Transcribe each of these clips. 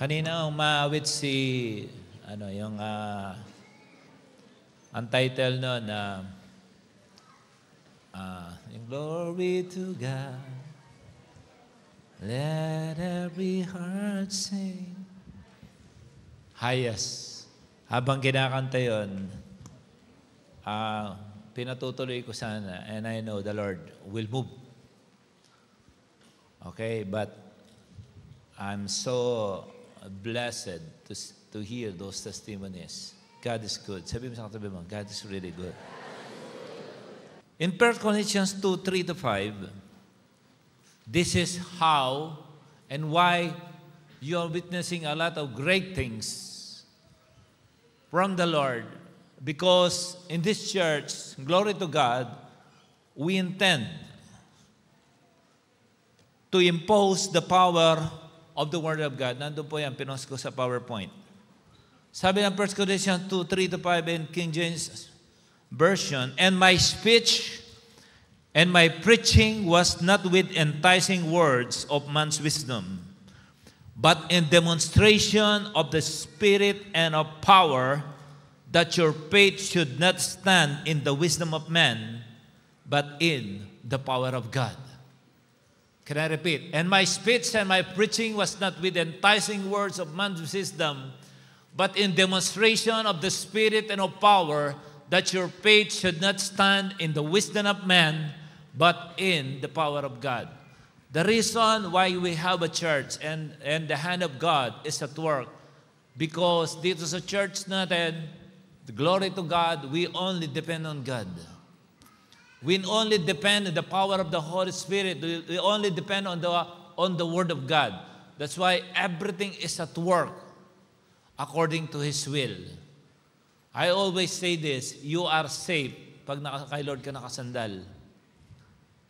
Kanina umawit si, ang title nun na, Glory to God, let every heart sing. Highest. Habang kinakanta yun, pinatutuloy ko sana, and I know the Lord will move. Okay, but I'm so blessed to hear those testimonies. God is good. Sabi mo sa katabi mo, God is really good. In 1 Corinthians 2:3-5, this is how and why you are witnessing a lot of great things from the Lord. Because in this church, glory to God, we intend to impose the power of the Word of God. Nandun po yan, pinost ko sa PowerPoint. Sabi ng 1 Corinthians 2:3-5 in King James Version, and my speech and my preaching was not with enticing words of man's wisdom, but in demonstration of the Spirit and of power, that your faith should not stand in the wisdom of man, but in the power of God. Can I repeat? And my speech and my preaching was not with enticing words of man's wisdom, but in demonstration of the Spirit and of power, that your faith should not stand in the wisdom of man, but in the power of God. The reason why we have a church and the hand of God is at work, because dito sa church natin, the glory to God, we only depend on God. We only depend on the power of the Holy Spirit. We only depend on the Word of God. That's why everything is at work according to His will. I always say this, you are safe pag kay Lord ka nakasandal.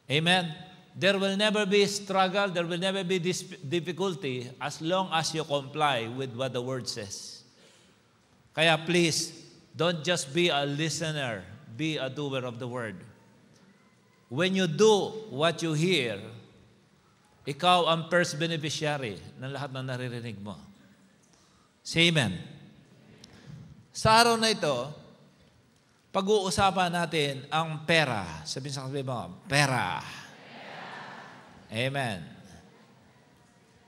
Amen? There will never be struggle, there will never be difficulty as long as you comply with what the Word says. Kaya please, don't just be a listener, be a doer of the Word. When you do what you hear, ikaw ang first beneficiary ng lahat ng naririnig mo. Say amen. Sa araw na ito, pag-uusapan natin ang pera. Sabihin sa katabi mo, pera. Amen.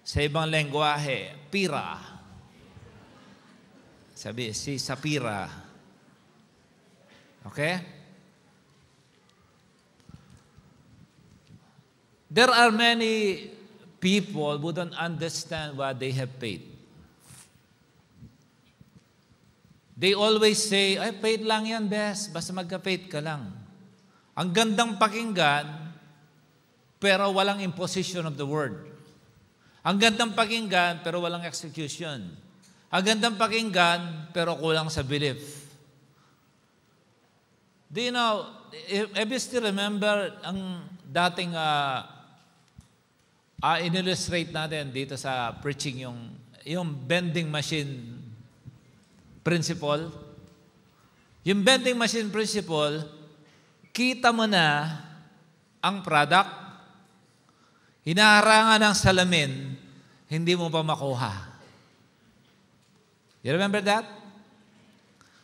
Sa ibang lengguwahe, pira. Sabi, si Sapira. Okay? There are many people who don't understand what they have paid. They always say, ay, faith lang yan, best. Basta magka-faith ka lang. Ang gandang pakinggan, pero walang imposition of the word. Ang gandang pakinggan, pero walang execution. Ang gandang pakinggan, pero kulang sa belief. Do you know, if you still remember ang dating in-illustrate natin dito sa preaching yung vending machine principle. Yung vending machine principle, kita mo na ang product, hinaharangan ng salamin, hindi mo pa makuha. You remember that?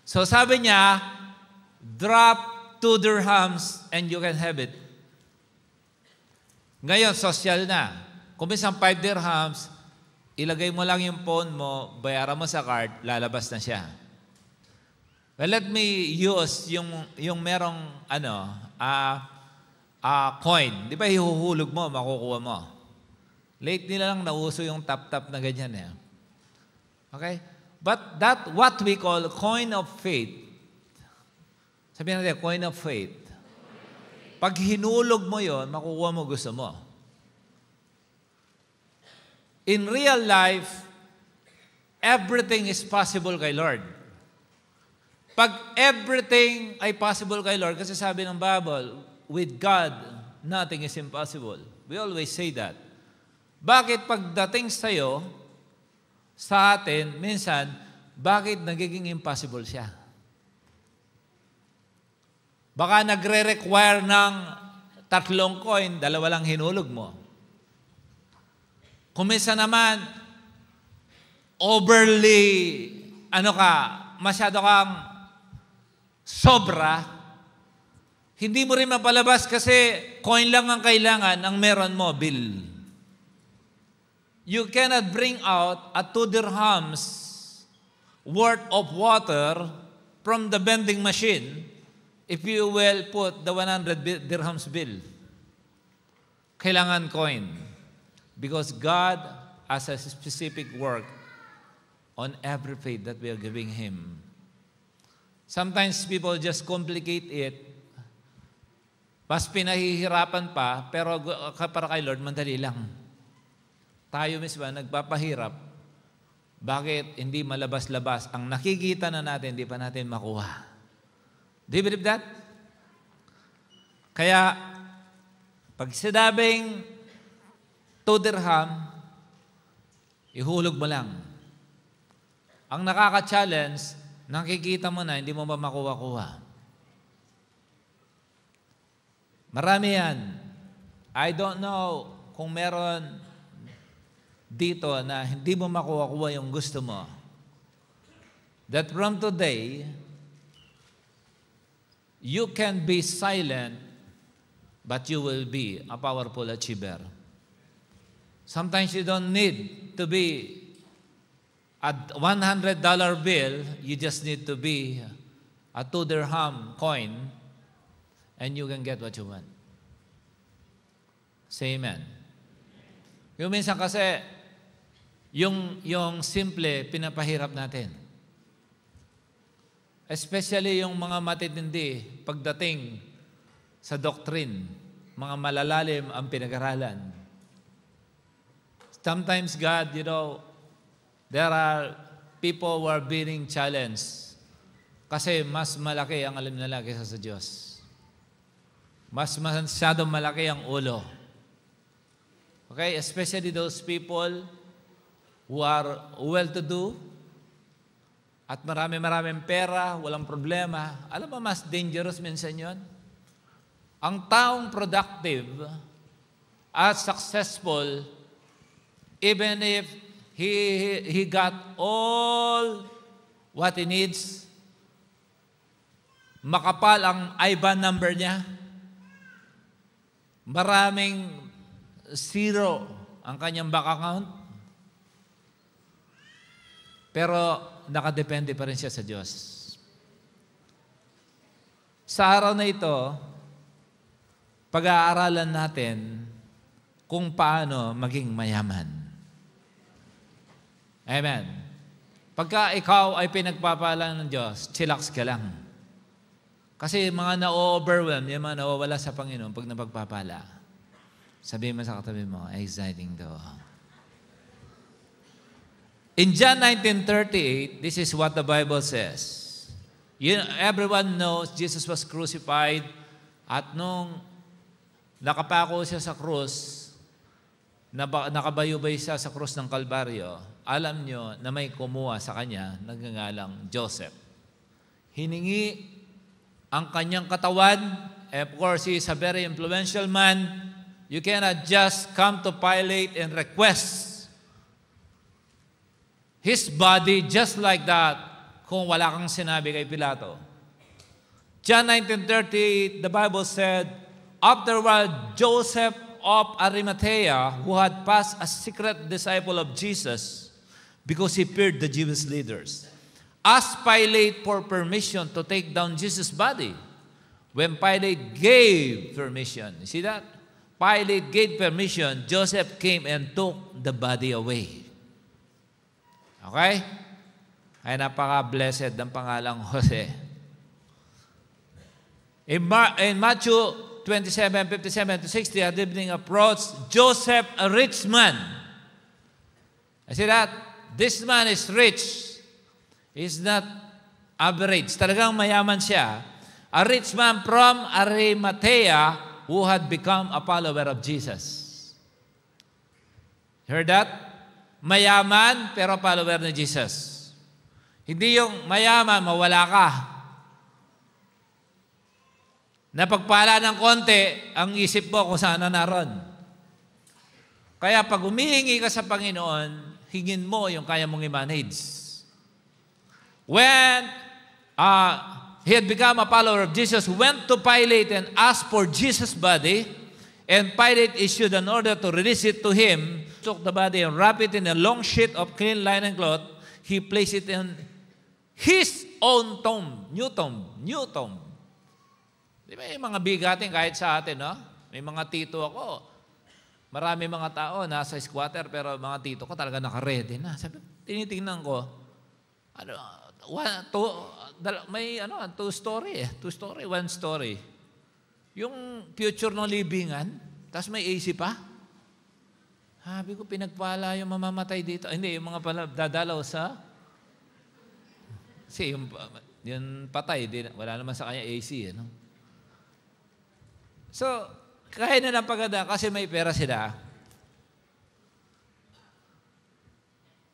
So sabi niya, drop 2 dirhams and you can have it. Ngayon, social na. Kung minsan 5 dirhams, ilagay mo lang yung phone mo, bayaran mo sa card, lalabas na siya. Well, let me use yung merong coin. Di ba hihuhulog mo, makukuha mo. Late nila lang nauso yung tap-tap na ganyan. Eh. Okay? But that, what we call coin of faith. Sabihin natin, coin of faith. Pag hinulog mo yon, makukuha mo gusto mo. In real life, everything is possible kay Lord. Pag everything ay possible kay Lord, kasi sabi ng Bible, with God, nothing is impossible. We always say that. Bakit pagdating sa'yo, sa atin, minsan, bakit nagiging impossible siya? Baka nagre-require ng 3 coin, 2 lang hinulog mo. Kung minsan naman, overly, masyado kang sobra, hindi mo rin mapalabas kasi coin lang ang kailangan ang meron mo, bill. You cannot bring out a 2 dirhams worth of water from the vending machine if you will put the 100 dirhams bill. Kailangan coin. Because God has a specific work on every faith that we are giving Him. Sometimes people just complicate it. Mas pinahihirapan pa, pero para kay Lord, mandali lang. Tayo mismo, nagpapahirap. Bakit hindi malabas-labas? Ang nakikita na natin, hindi pa natin makuha. Do you believe that? Kaya, pag sinabing 2 dirham, ihulog mo lang. Ang nakaka-challenge, nakikita mo na, hindi mo ba makuha-kuha? Marami yan. I don't know kung meron dito na hindi mo makuha-kuha yung gusto mo. That from today, you can be silent, but you will be a powerful achiever. Sometimes you don't need to be a $100 bill. You just need to be a 2 dirham coin, and you can get what you want. Say amen. Yung minsan kasi, yung simple, pinapahirap natin. Especially yung mga matitindi pagdating sa doctrine, mga malalalim ang pinag-aralan. Sometimes God, there are people who are being challenged kasi mas malaki ang alam nila kaysa sa Diyos. Mas masyadong malaki ang ulo. Okay? Especially those people who are well-to-do at maraming pera, walang problema. Alam mo, mas dangerous minsan yun? Ang taong productive at successful, even if he got all what he needs, makapal ang IBAN number niya, maraming zero ang kanyang bank account, pero nakadepende pa rin siya sa Diyos. Sa araw na ito, pag-aaralan natin kung paano maging mayaman. Amen. Pagka ikaw ay pinagpapala ng Diyos, chillax ka lang. Kasi mga na-overwhelm, yung mga nawawala sa Panginoon pag napagpapala. Sabihin mo sa katabi mo, exciting daw. In John 19:38, this is what the Bible says. Everyone knows Jesus was crucified at nung nakapako siya sa krus, nakabayubay siya sa krus ng Kalbaryo, alam nyo na may kumuha sa kanya, nagngangalang Joseph. Hiningi ang kanyang katawan. Of course, he is a very influential man. You cannot just come to Pilate and request his body just like that kung wala kang sinabi kay Pilato. John 19:38, the Bible said, afterward, Joseph of Arimathea, who had passed as secret disciple of Jesus because he feared the Jewish leaders, asked Pilate for permission to take down Jesus' body. When Pilate gave permission, you see that? Pilate gave permission, Joseph came and took the body away. Okay? Ay napaka-blessed ng pangalang Jose. In Matthew 27:57-60, at evening approached, Joseph, a rich man. I see that? This man is rich. He's not average. Talagang mayaman siya. A rich man from Arimathea who had become a follower of Jesus. Heard that? Mayaman pero follower ni Jesus. Hindi yung mayaman, mawala ka. Napagpala ng konti, ang isip mo kung saan na naroon. Kaya pag humihingi ka sa Panginoon, hingin mo yung kaya mong i-manage. When he had become a follower of Jesus, went to Pilate and asked for Jesus' body, and Pilate issued an order to release it to him, took the body and wrapped it in a long sheet of clean linen cloth. He placed it in his own tomb, new tomb. Di ba yung mga bigatin kahit sa atin, no? May mga tito ako. Marami mga tao nasa squatter, pero mga tito ko talaga naka-ready na. Sabi, tinitingnan ko, two story, one story. Yung future ng libingan, tapos may AC pa. Sabi ko, pinagpala yung mamamatay dito. Hindi, yung mga dadalaw sa... Kasi yung patay, wala naman sa kanya AC. No? So, kaya na lang paganda kasi may pera sila.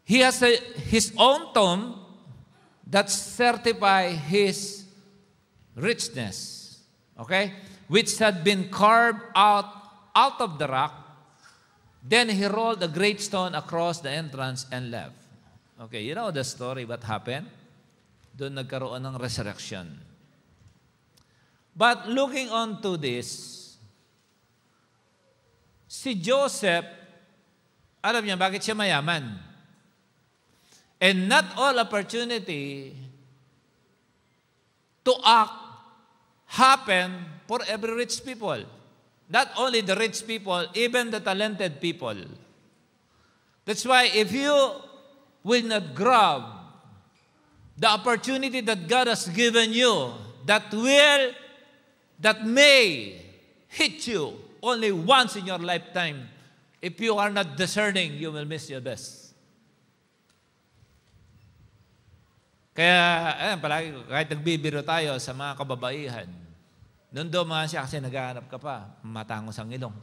He has his own tomb that certify his richness. Okay? Which had been carved out of the rock. Then he rolled a great stone across the entrance and left. Okay, you know the story, what happened? Doon nagkaroon ng resurrection. But looking on to this, si Joseph, alam niya bakit siya mayaman? And not all opportunity to act happen for every rich people. Not only the rich people, even the talented people. That's why if you will not grab the opportunity that God has given you, that may hit you only once in your lifetime, if you are not discerning, you will miss your best. Kaya, palagi, kahit nagbibiro tayo sa mga kababaihan, noon doon mga siya kasi naghahanap ka pa, matangos ang ilong.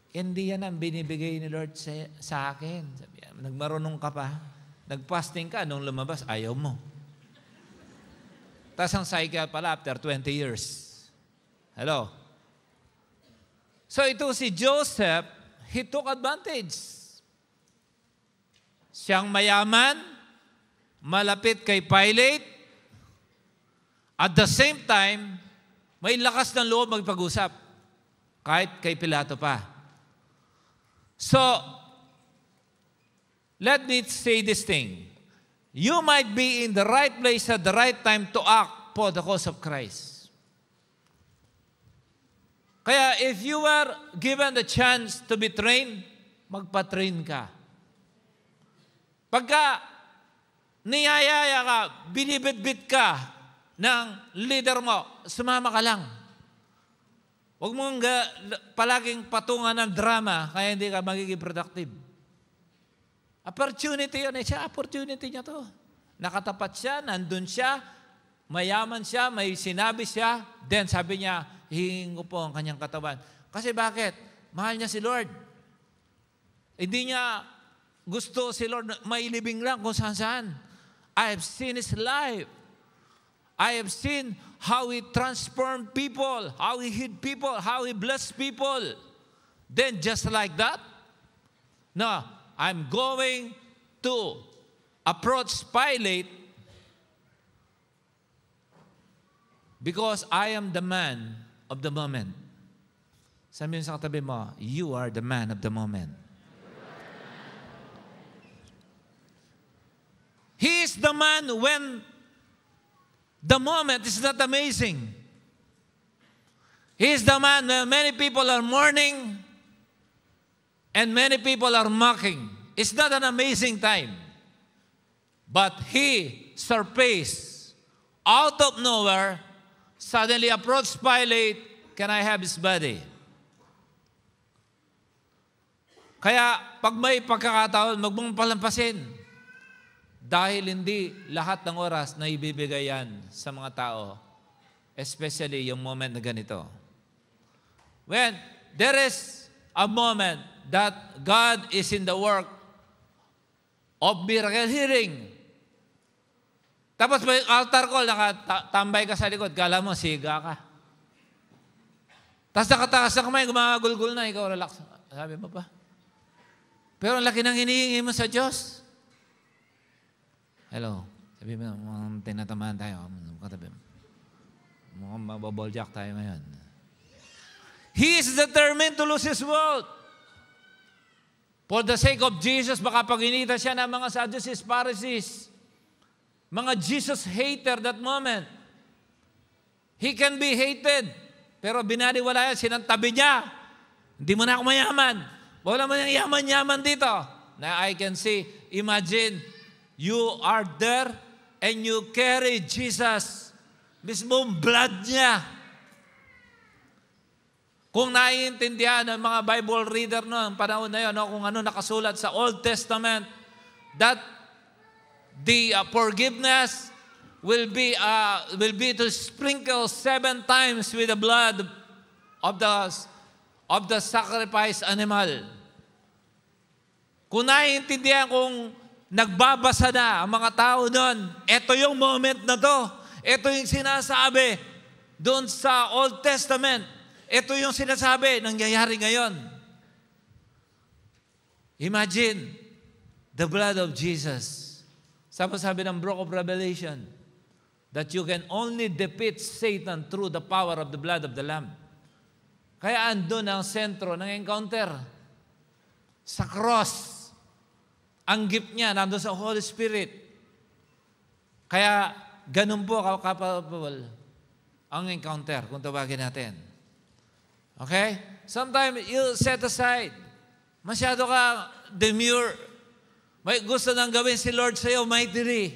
Hindi yan ang binibigay ni Lord sa akin. Sabi, nagmarunong ka pa, nagfasting ka, nung lumabas, ayaw mo. Tapos ang cycle pala after 20 years. Hello? So ito si Joseph, he took advantage. Siyang mayaman, malapit kay Pilate, at the same time, may lakas ng loob magpag-usap. Kahit kay Pilato pa. So, let me say this thing. You might be in the right place at the right time to act for the cause of Christ. Kaya if you were given the chance to be trained, magpa-train ka. Pagka niyayaya ka, binibit-bit ka ng leader mo, sumama ka lang. Huwag mong palaging patungan ng drama kaya hindi ka magiging productive. Opportunity yun. Siya, opportunity niya to. Nakatapat siya, nandun siya, mayaman siya, may sinabi siya, then sabi niya, hihingin ko po ang kanyang katawan. Kasi bakit? Mahal niya si Lord. Hindi niya gusto si Lord mailibing lang kung saan-saan. I have seen His life. I have seen how He transformed people, how He healed people, how He blessed people. Then just like that, no, I'm going to approach Pilate because I am the man of the moment. Sabi mo sa katabi mo, you are the man of the moment. He is the man when the moment is not amazing. He is the man when many people are mourning and many people are mocking. It's not an amazing time. But he surfaced out of nowhere, suddenly approached Pilate, can I have his body? Kaya pag may pagkakataon, magmong palampasin. Dahil hindi lahat ng oras na ibibigay yan sa mga tao, especially yung moment na ganito. When there is a moment that God is in the work of miracle healing, tapos may altar call, nakatambay ka sa likod, kala mo, siga ka. Tapos nakatakas na kamay, gumagulgul na, ikaw relax. Sabi mo pa? Pero ang laki ng hinihingi mo sa Diyos. Hello. Sabi mo, mukhang tinatamaan tayo. Katabi mo. Mukhang mababoljak tayo ngayon. He is determined to lose his vote. For the sake of Jesus, baka pag-inita siya ng mga Sadducees, Pharisees, mga Jesus hater that moment. He can be hated. Pero binaliwala yan, sinantabi niya. Hindi mo na ako mayaman. Wala mo yung yaman-yaman dito. Na I can see, imagine, you are there and you carry Jesus. Mismong blood niya. Kung naiintindihan ng mga Bible reader noong panahon na yun, kung ano nakasulat sa Old Testament, that the forgiveness will be to sprinkle 7 times with the blood of the sacrifice animal. Kung naiintindihan kung nagbabasa na ang mga tao doon, ito yung moment na to. Ito yung sinasabi doon sa Old Testament. Ito yung sinasabi, nangyayari ngayon. Imagine, the blood of Jesus. Sabi ng Book of Revelation, that you can only defeat Satan through the power of the blood of the Lamb. Kaya andun ang sentro ng encounter. Sa cross. Ang gift niya, nandun sa Holy Spirit. Kaya, ganun po kapabal ang encounter, kung tawagin natin. Okay? Sometimes, you set aside. Masyado ka demure. May gusto nang gawin si Lord sa'yo, mightily.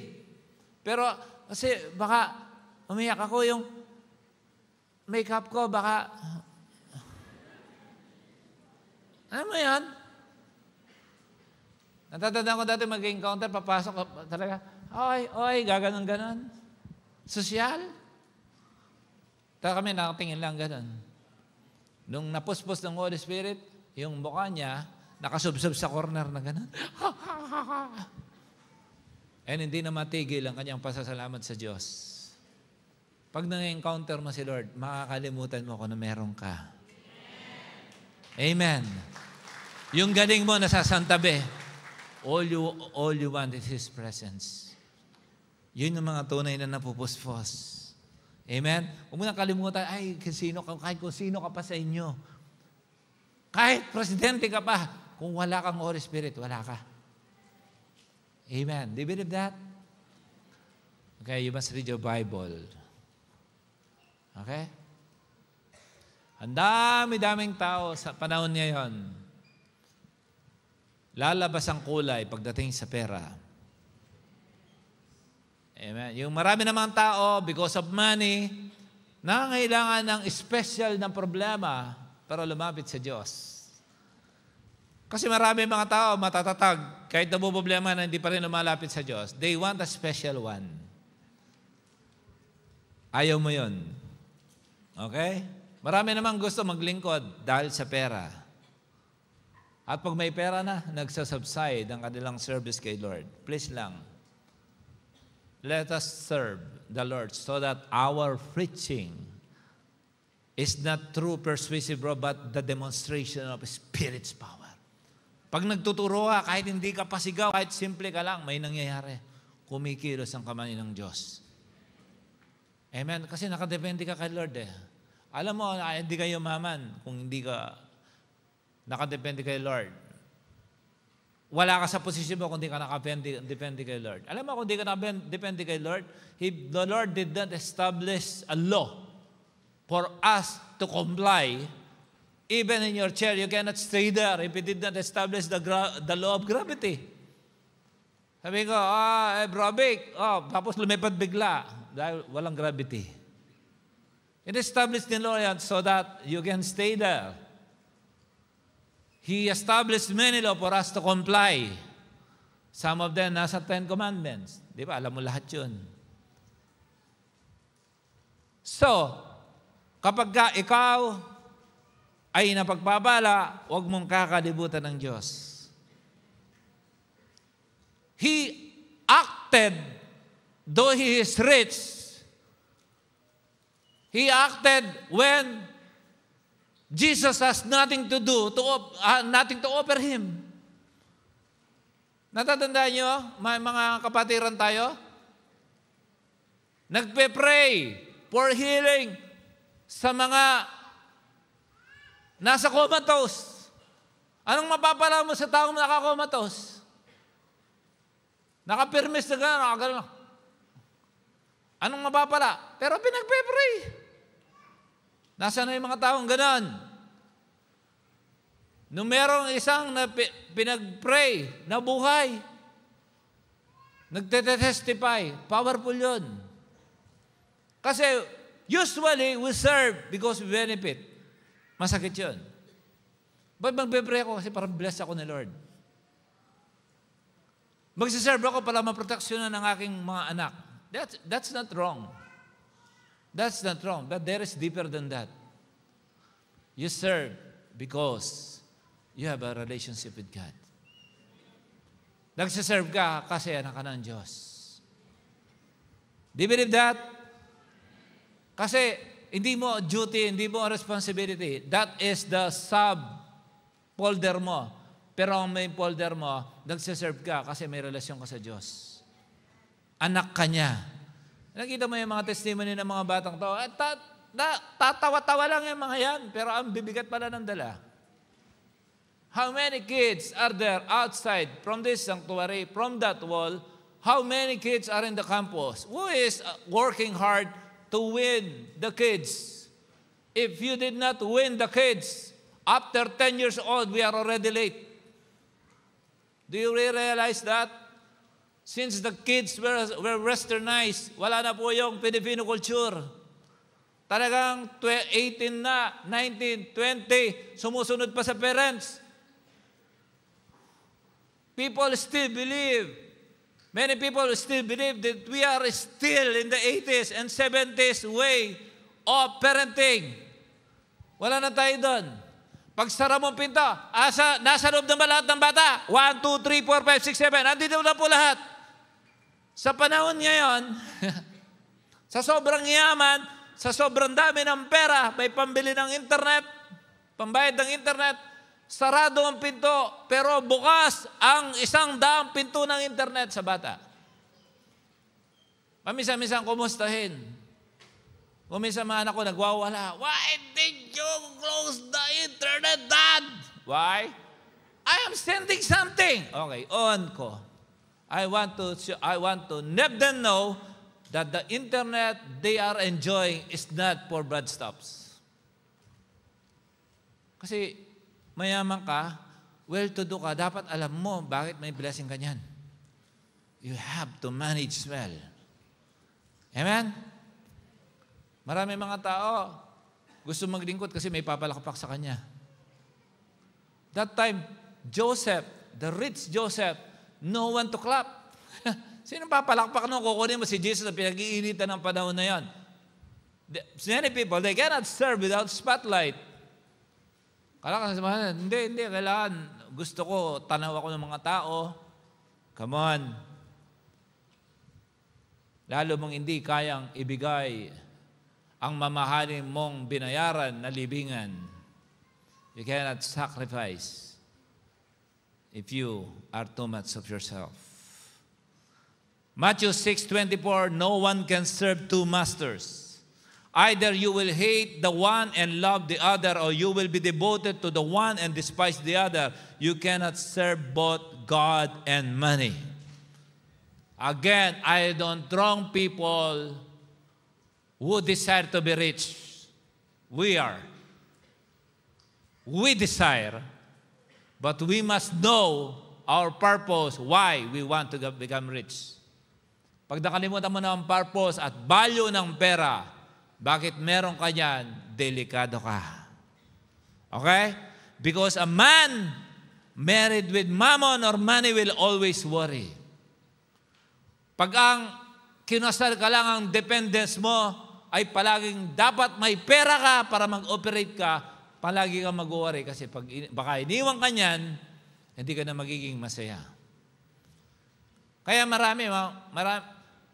Pero, kasi baka, umiyak ako yung makeup ko, baka, ano mo yan? Natatandaan ko dati mag-encounter, papasok ko talaga, oy, gaganon-ganon. Sosyal. Taka kami nakatingin lang ganon. Nung napuspos ng Holy Spirit, yung mukha niya, nakasubsob sa corner na ganon. And hindi na matigil ang kanyang pasasalamat sa Diyos. Pag nang-encounter mo si Lord, makakalimutan mo kung na meron ka. Amen. Yung galing mo nasasantabi. All you want is His presence. Yun yung mga tunay na napupuspos. Amen? Huwag mo nang kalimutan, kahit kung sino ka pa sa inyo. Kahit presidente ka pa, kung wala kang Holy Spirit, wala ka. Amen. Do you believe that? Okay, you must read your Bible. Okay? Ang dami-daming tao sa panahon ngayon. Lalabas ang kulay pagdating sa pera. Amen. Yung marami namang tao, because of money, nangangailangan ng special na problema para lumapit sa Diyos. Kasi marami mga tao matatatag, kahit problema na hindi pa rin lumalapit sa Diyos. They want a special one. Ayaw mo yun. Okay? Marami namang gusto maglingkod dahil sa pera. At pag may pera na, nagsasubside ang kanilang service kay Lord. Please lang. Let us serve the Lord so that our preaching is not true persuasive, but the demonstration of Spirit's power. Pag nagtuturo ka, kahit hindi ka pasigaw, kahit simple ka lang, may nangyayari. Kumikilos ang kamay ng Diyos. Amen? Kasi nakadepende ka kay Lord eh. Alam mo, hindi ka yumaman kung hindi ka nakadepende kay Lord. Wala ka sa posisyon mo kung hindi ka nakadepende kay Lord. Alam mo, kung hindi ka nakadepende kay Lord, the Lord did not establish a law for us to comply. Even in your chair, you cannot stay there if He did not establish the law of gravity. Sabi ko, Bro Vic, tapos lumipad bigla dahil walang gravity. It established the law yan so that you can stay there. He established many law for us to comply. Some of them nasa 10 Commandments. Di ba? Alam mo lahat yun. So, kapag ikaw ay napagpabala, huwag mong kakalibutan ng Diyos. He acted, though He is rich, He acted when Jesus has nothing to do, nothing to offer Him. Natatandaan nyo, may mga kapatiran tayo? Nagpe-pray for healing sa mga nasa comatose. Anong mapapala mo sa taong nakakomatose? Nakapirmis na gano'n, nakagano'n. Anong mapapala? Pero pinagpe-pray. Nasaan na yung mga taong gano'n? Nung merong isang na pinag-pray, na buhay, nagte-testify, powerful yun. Kasi usually we serve because we benefit. Masakit yun. Ba't magbe-pray ako? Kasi parang bless ako ni Lord. Magsiserve ako para maproteksyonan ng aking mga anak. That's not wrong. That's not wrong. But there is deeper than that. You serve because you have a relationship with God. Nagsiserve ka kasi anak ka ng Diyos. Do you believe that? Kasi hindi mo duty, hindi mo responsibility. That is the sub-folder mo. Pero ang main folder mo, nagsiserve ka kasi may relasyon ka sa Diyos. Anak ka niya. Nakita mo yung mga testimony ng mga batang to, tatawa-tawa lang yung mga yan, pero ang bibigat pala ng dala. How many kids are there outside from this sanctuary, from that wall? How many kids are in the campus? Who is working hard to win the kids? If you did not win the kids, after 10 years old, we are already late. Do you realize that? Since the kids were westernized, wala na po yung Filipino culture. Talagang 18 na, 19, 20, sumusunod pa sa parents. People still believe, many people still believe that we are still in the 80s and 70s way of parenting. Wala na tayo doon. Pag sara mong pinto, nasa loob na ba lahat ng bata? 1, 2, 3, 4, 5, 6, 7. Andito na po lahat. Sa panahon ngayon, sa sobrang yaman, sa sobrang dami ng pera, may pambili ng internet, pambayad ng internet, sarado ang pinto, pero bukas ang 100 pinto ng internet sa bata. Paminsan-minsan kumustahin. Kuminsan mga anak ko nagwawala, "Why did you close the internet, Dad?" Why? I am sending something. Okay, on ko. I want to let them know that the internet they are enjoying is not for bad stuffs. Kasi mayaman ka, well-to-do ka, dapat alam mo bakit may blessing ka niyan. You have to manage well. Amen? Marami mga tao gusto maglingkod kasi may papalakpak sa kanya. That time, Joseph, the rich Joseph, no one to clap. Sino papalakpak nung kukunin mo si Jesus na pinag-iinitan ng panahon na yan? Many people, they cannot serve without spotlight. Kailangan sabihin, hindi, kailangan. Gusto ko, tanaw ako ng mga tao. Come on. Lalo mong hindi kayang ibigay ang mamahalin mong binayaran na libingan. You cannot sacrifice if you are too much of yourself. Matthew 6:24, no one can serve two masters. Either you will hate the one and love the other, or you will be devoted to the one and despise the other. You cannot serve both God and money. Again, I don't wrong people who desire to be rich. We desire, but we must know our purpose, why we want to become rich. Pag nakalimutan mo na ang purpose at value ng pera, bakit meron ka yan, delikado ka. Okay? Because a man married with mammon or money will always worry. Pag ang kinasal ka lang ang dependence mo, ay palaging dapat may pera ka para mag-operate ka, palagi kang mag-worry kasi pag baka iniwan ka niyan, hindi ka na magiging masaya. Kaya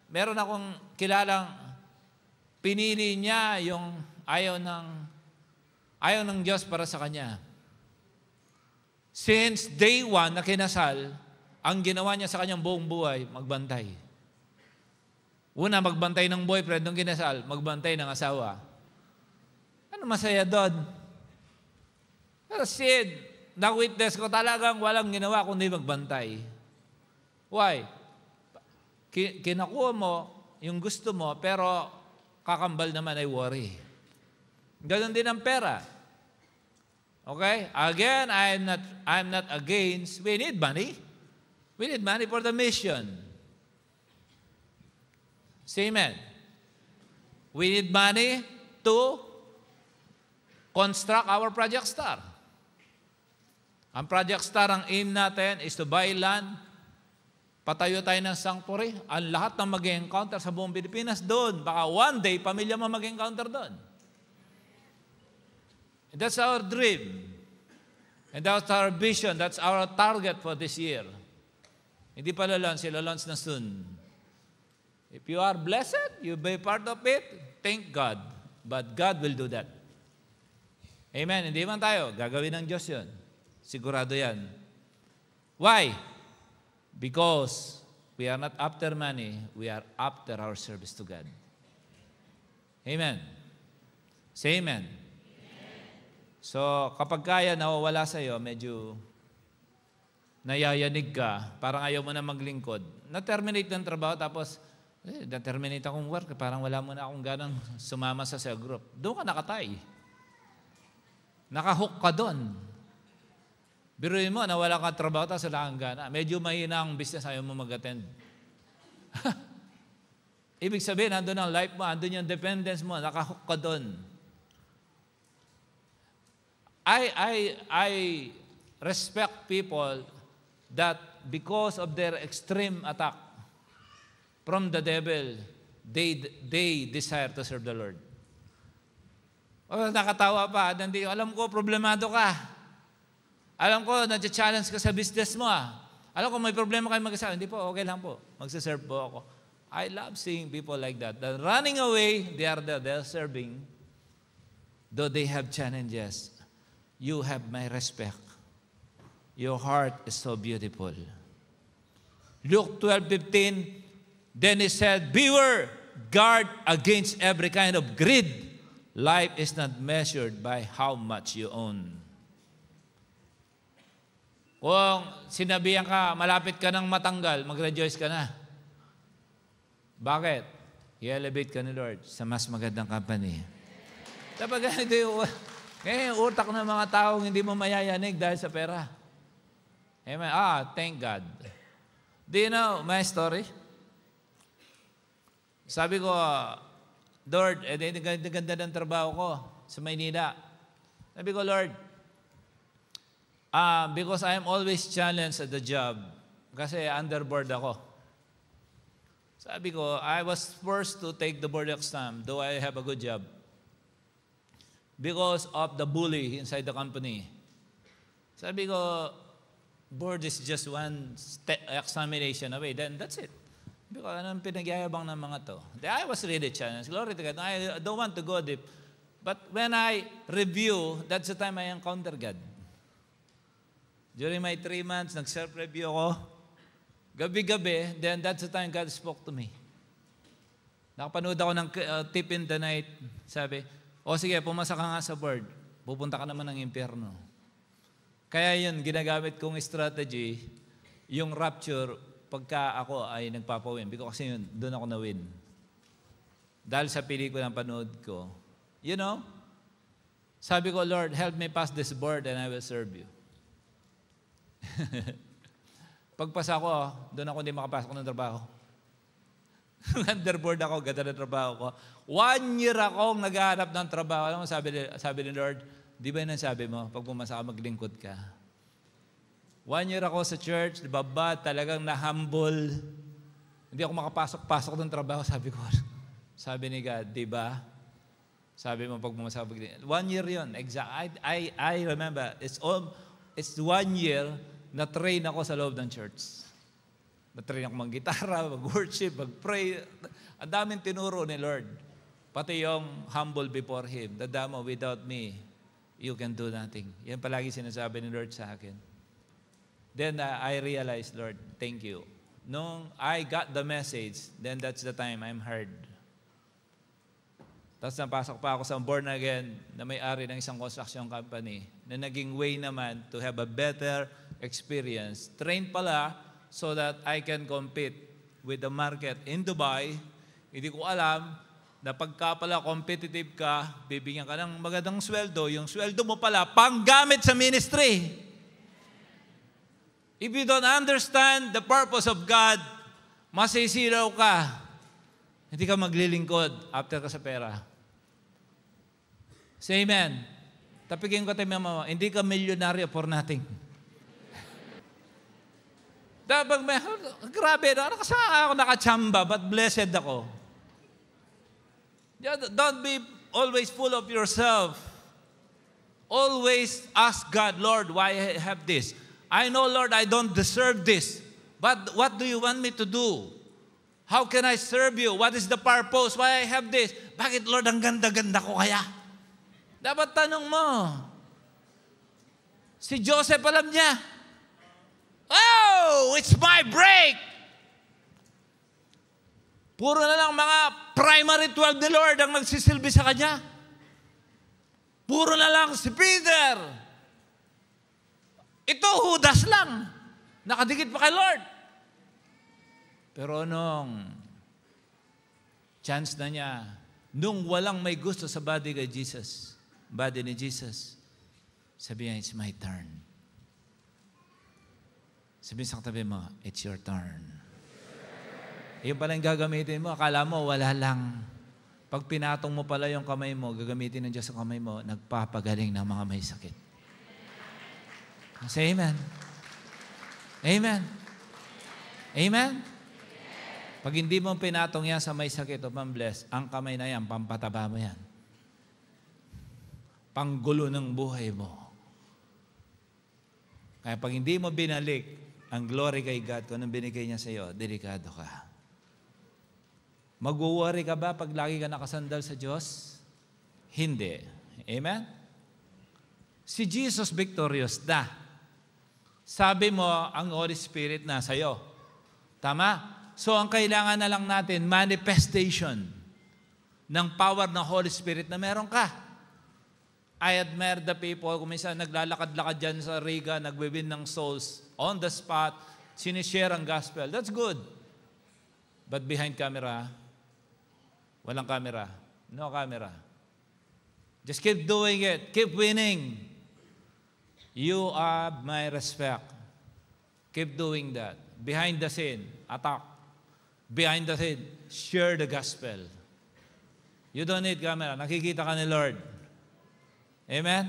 meron akong kilalang pinili niya yung ayaw ng Diyos para sa kanya. Since day one na kinasal, ang ginawa niya sa kanyang buong buhay, magbantay. Una, magbantay ng boyfriend nung kinasal, magbantay ng asawa. Ano masaya doon? Kasi, na-witness ko talagang walang ginawa kundi magbantay. Why? Kinakuha mo yung gusto mo, pero kakambal naman ay worry. Ganon din ang pera. Okay? Again, I'm not against. We need money. We need money for the mission. Say amen. We need money to construct our Project Star. Ang Project Star, ang aim natin is to buy land, patayo tayo ng sanctuary, ang lahat ng mag-encounter sa buong Pilipinas doon. Baka one day, pamilya mo mag-encounter doon. And that's our dream. And that's our vision. That's our target for this year. Hindi pa launch, launch na soon. If you are blessed, you be part of it, thank God. But God will do that. Amen. Hindi man tayo. Gagawin ng Diyos yun. Sigurado yan. Why? Because we are not after money, we are after our service to God. Amen. Say amen. So, kapag kaya nawawala sa'yo, medyo nayayanig ka, parang ayaw mo na maglingkod, na-terminate ng trabaho, tapos, na-terminate akong work, parang wala mo na akong ganang sumama sa cell group. Doon ka nakatay. Nakahook ka doon. Biruin mo, nawala kang trabaho, tapos wala kang gana. Medyo mahina ang business, ayaw mo mag-attend. Ibig sabihin, nandun ang life mo, nandun yung dependence mo, nakahook ka doon. I respect people that because of their extreme attack from the devil, they desire to serve the Lord. Oh, nakatawa pa. Alam ko, problemado ka. Alam ko, na-challenge ka sa business mo. Alam ko, may problema kayo mag-asawa. Hindi po, okay lang po. Magsaserve po ako. I love seeing people like that. They're running away, they are there, they're serving. Though they have challenges, you have my respect. Your heart is so beautiful. Luke 12:15, then he said, beware, guard against every kind of greed. Life is not measured by how much you own. Kung sinabihan ka, malapit ka ng matanggal, mag-rejoice ka na. Bakit? I-elevate ka ni Lord sa mas magandang company. Dapat ganito yung utak ng mga taong hindi mo mayayanig dahil sa pera. Amen. Thank God. Do you know my story? Sabi ko, Lord, ganda ng trabaho ko sa Maynila. Sabi ko, Lord, because I am always challenged at the job, kasi underboard ako. Sabi ko, I was forced to take the board exam, though I have a good job, because of the bully inside the company. Sabi ko, board is just one examination away, then that's it. Because anong pinagyayabang ng mga to? I was really challenged. Glory to God. I don't want to go deep. But when I review, that's the time I encounter God. During my 3 months, nag-self-review ako. Gabi-gabi, then that's the time God spoke to me. Nakapanood ako ng Tip in the Night. Sabi, sige, pumasa ka nga sa board. Pupunta ka naman ng impyerno. Kaya yun, ginagamit kong strategy, yung rapture, pagka ako ay nagpapawin. Because kasi yun, doon ako na-win. Dahil sa pelikula ng panood ko, you know, sabi ko, Lord, help me pass this board and I will serve you. Pagpasa ko, doon ako hindi makapasok ng trabaho. Underboard ako, ganda ng trabaho ko. 1 year akong naghahanap ng trabaho. Alam mo, sabi ni Lord, di ba yun ang sabi mo? Pag pumasa ka, maglingkod ka. 1 year ako sa church, babad, talagang na-humble. Hindi ako makapasok-pasok ng trabaho. Sabi ni God, di ba? Sabi mo, pag pumasa ka, 1 year yun. Exact. I remember, it's 1 year na-train ako sa loob ng church. Na-train ako mag-gitara, mag-worship, mag-pray. Ang daming tinuro ni Lord. Pati yung humble before Him. Dadamo, without me, you can do nothing. Yan palagi sinasabi ni Lord sa akin. Then I realized, Lord, thank you. Nung I got the message, then that's the time I'm heard. Tapos napasok pa ako sa born again na may-ari ng isang construction company na naging way naman to have a better experience. Train pala so that I can compete with the market in Dubai. Hindi ko alam na pagka pala competitive ka, bibigyan ka ng magandang sweldo, yung sweldo mo pala panggamit sa ministry. If you don't understand the purpose of God, masisiraw ka. Hindi ka maglilingkod after ka sa pera. Say amen. Tapikin ko tayo mama, hindi ka milyonaryo for nothing. Dapat may, grabe, nakasama ako nakachamba, but blessed ako. Don't be always full of yourself. Always ask God, Lord, why I have this? I know, Lord, I don't deserve this. But what do you want me to do? How can I serve you? What is the purpose? Why I have this? Bakit, Lord, ang ganda-ganda ko kaya? Dapat tanong mo. Si Joseph alam niya. Oh, it's my break. Puro na lang mga primary 12 ni Lord ang nagsisilbi sa kanya. Puro na lang si Peter. Ito, Judas lang. Nakadikit pa kay Lord. Pero nung chance na niya, nung walang may gusto sa body ni Jesus, sabi niya, it's my turn. Sabi sa katabi mo, it's your turn. Yung pala yung gagamitin mo, akala mo, wala lang. Pag pinatong mo pala yung kamay mo, gagamitin ng Diyos ang kamay mo, nagpapagaling ng mga may sakit. Say amen. Amen. Amen. Pag hindi mo pinatong yan sa may sakit o pambless, ang kamay na yan, pampataba mo yan. Panggulo ng buhay mo. Kaya pag hindi mo binalik ang glory kay God kung anong binigay niya sa iyo, delikado ka. Mag-worry ka ba pag lagi ka nakasandal sa Diyos? Hindi. Amen? Si Jesus victorious na. Sabi mo, ang Holy Spirit na sa iyo. Tama? So, ang kailangan na lang natin, manifestation ng power ng Holy Spirit na meron ka. I admire the people, kung minsan naglalakad-lakad dyan sa Riga, nagbe-win ng souls, on the spot, sinishare ang gospel. That's good. But behind camera, walang camera. No camera. Just keep doing it. Keep winning. You have my respect. Keep doing that. Behind the scene, attack. Behind the scene, share the gospel. You don't need camera. Nakikita ka ni Lord. Amen?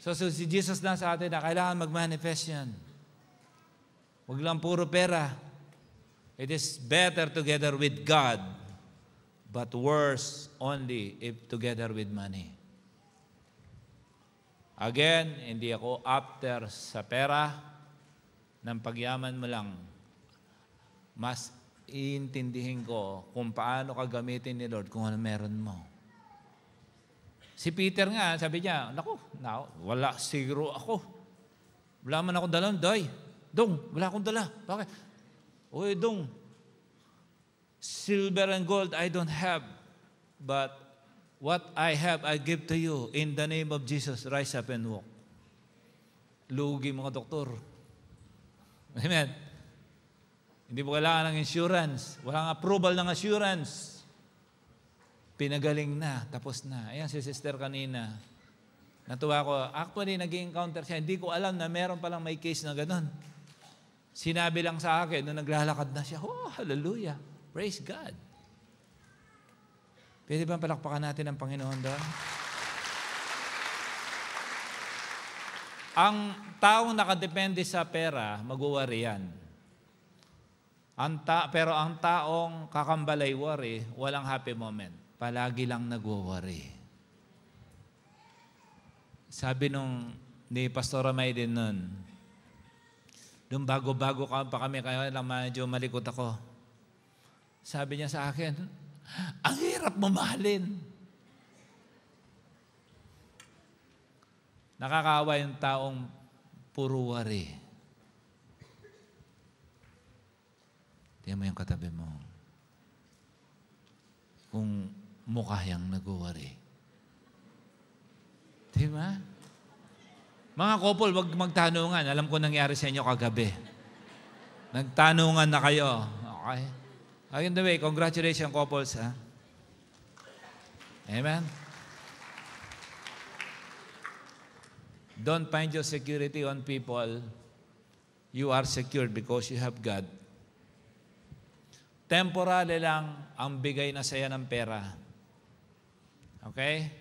So si Jesus na sa atin na kailangan mag-manifest yan. Huwag lang puro pera. It is better together with God, but worse only if together with money. Again, hindi ako after sa pera, ng pagyaman mo lang. Mas iintindihin ko kung paano ka gamitin ni Lord kung ano meron mo. Si Peter nga, sabi niya, naku, wala siguro ako. Wala man akong dalang, Dong, wala akong dala. Bakit? Uy, Dong, silver and gold I don't have, but what I have I give to you. In the name of Jesus, rise up and walk. Lugi mga doktor. Amen. Hindi mo kailangan ng insurance. Walang approval ng assurance. Pinagaling na, tapos na. Ayan si sister kanina. Natuwa ko. Actually, nag-encounter siya. Hindi ko alam na meron palang may case na ganun. Sinabi lang sa akin nung naglalakad na siya, oh, hallelujah. Praise God. Pwede ba palakpakan natin ang Panginoon doon? Ang taong nakadepende sa pera, mag-worry yan. Pero ang taong kakambalay worry, walang happy moment. Palagi lang nag-worry. Sabi ni Pastora Maiden nun, nung bago-bago pa kami, kaya lang medyo malikot ako. Sabi niya sa akin, ang hirap mo mahalin. Nakakaawa yung taong puro worry. Tingnan mo yung katabi mo. Kung mukha yang nag-worry. Diba? Mga couple, wag magtanungan. Alam ko nangyari sa inyo kagabi. Nagtanungan na kayo. Okay? By the way, congratulations couples. Ha? Amen? Don't find your security on people. You are secured because you have God. Temporary lang ang bigay na saya ng pera. Okay?